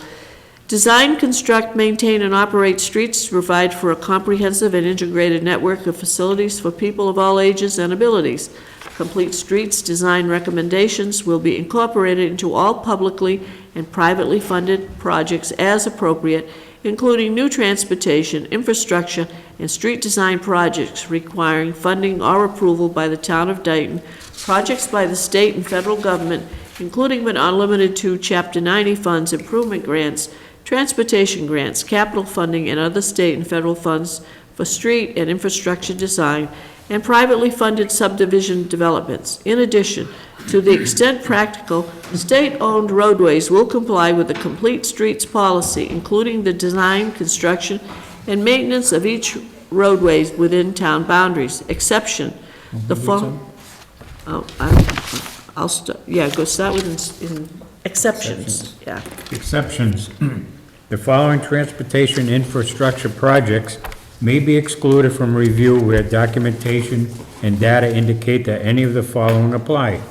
design, construct, maintain, and operate streets to provide for a comprehensive and integrated network of facilities for people of all ages and abilities. Complete streets design recommendations will be incorporated into all publicly and privately funded projects as appropriate, including new transportation, infrastructure, and street design projects requiring funding or approval by the town of Dayton, projects by the state and federal government, including but not limited to Chapter 90 funds, improvement grants, transportation grants, capital funding, and other state and federal funds for street and infrastructure design, and privately funded subdivision developments. In addition, to the extent practical, state-owned roadways will comply with the complete streets policy, including the design, construction, and maintenance of each roadways within town boundaries. Exception, the go start with exceptions. Yeah. Exceptions. The following transportation infrastructure projects may be excluded from review where documentation and data indicate that any of the following apply.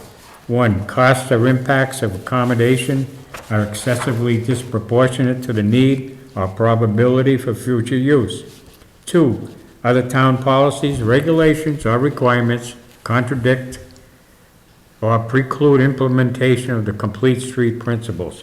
1, costs or impacts of accommodation are excessively disproportionate to the need or probability for future use. 2, other town policies, regulations, or requirements contradict or preclude implementation of the complete street principles.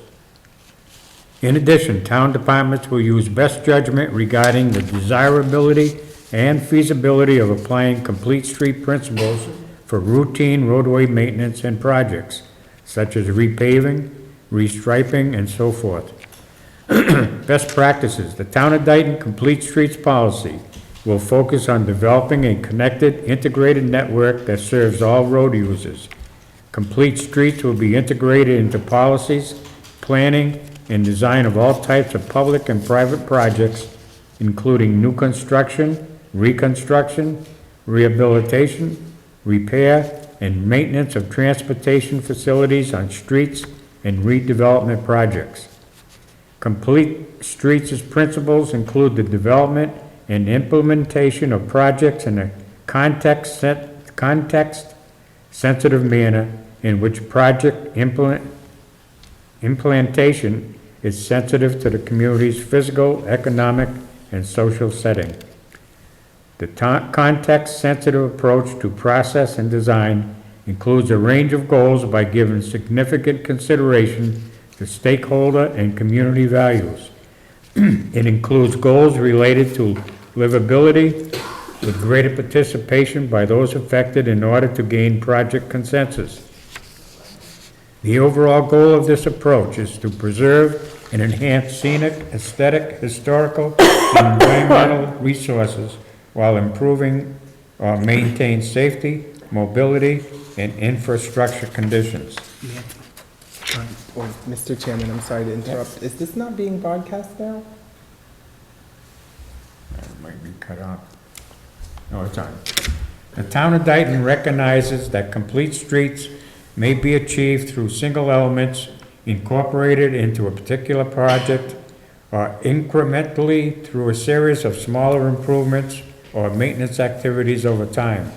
In addition, town departments will use best judgment regarding the desirability and feasibility of applying complete street principles for routine roadway maintenance and projects, such as repaving, restriping, and so forth. Best practices. The Town of Dayton Complete Streets Policy will focus on developing a connected, integrated network that serves all road users. Complete streets will be integrated into policies, planning, and design of all types of public and private projects, including new construction, reconstruction, rehabilitation, repair, and maintenance of transportation facilities on streets and redevelopment projects. Complete Streets' principles include the development and implementation of projects in a context-sensitive manner in which project implementation is sensitive to the community's physical, economic, and social setting. The context-sensitive approach to process and design includes a range of goals by giving significant consideration to stakeholder and community values. It includes goals related to livability with greater participation by those affected in order to gain project consensus. The overall goal of this approach is to preserve and enhance scenic, aesthetic, historical, and environmental resources while improving or maintain safety, mobility, and infrastructure conditions. Mr. Chairman, I'm sorry to interrupt. Is this not being broadcast now? That might be cut off. No, it's on. The Town of Dayton recognizes that complete streets may be achieved through single elements incorporated into a particular project or incrementally through a series of smaller improvements or maintenance activities over time.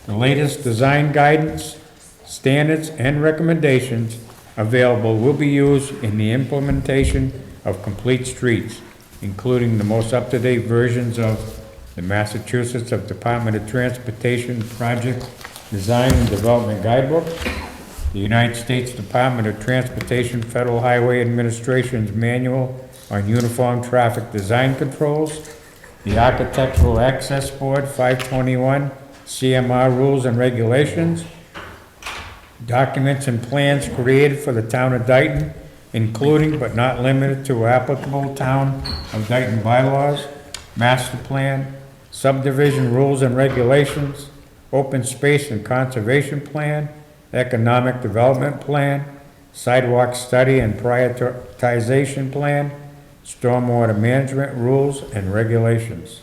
The latest design guidance, standards, and recommendations available will be used in the implementation of complete streets, including the most up-to-date versions of the Massachusetts Department of Transportation Project Design and Development Guidebook, the United States Department of Transportation Federal Highway Administration's Manual on Uniform Traffic Design Controls, the Architectural Access Board 521 CMR Rules and Regulations, documents and plans created for the Town of Dayton, including but not limited to applicable Town of Dayton bylaws, master plan, subdivision rules and regulations, open space and conservation plan, economic development plan, sidewalk study and prioritization plan, stormwater management rules and regulations.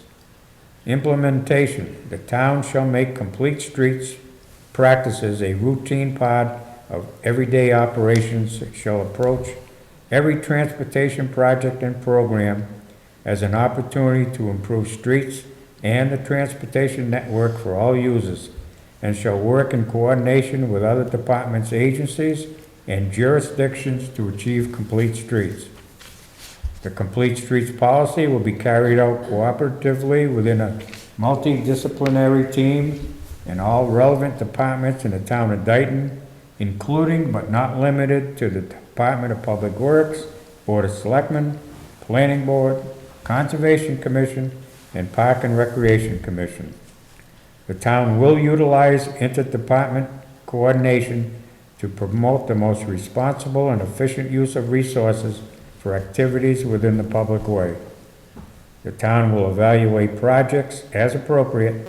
Implementation, the town shall make complete streets practices a routine part of everyday operations, that shall approach every transportation project and program as an opportunity to improve streets and the transportation network for all users, and shall work in coordination with other departments, agencies, and jurisdictions to achieve complete streets. The Complete Streets policy will be carried out cooperatively within a multidisciplinary team and all relevant departments in the town of Dayton, including but not limited to the Department of Public Works, Board of Selectmen, Planning Board, Conservation Commission, and Park and Recreation Commission. The town will utilize interdepartment coordination to promote the most responsible and efficient use of resources for activities within the public way. The town will evaluate projects as appropriate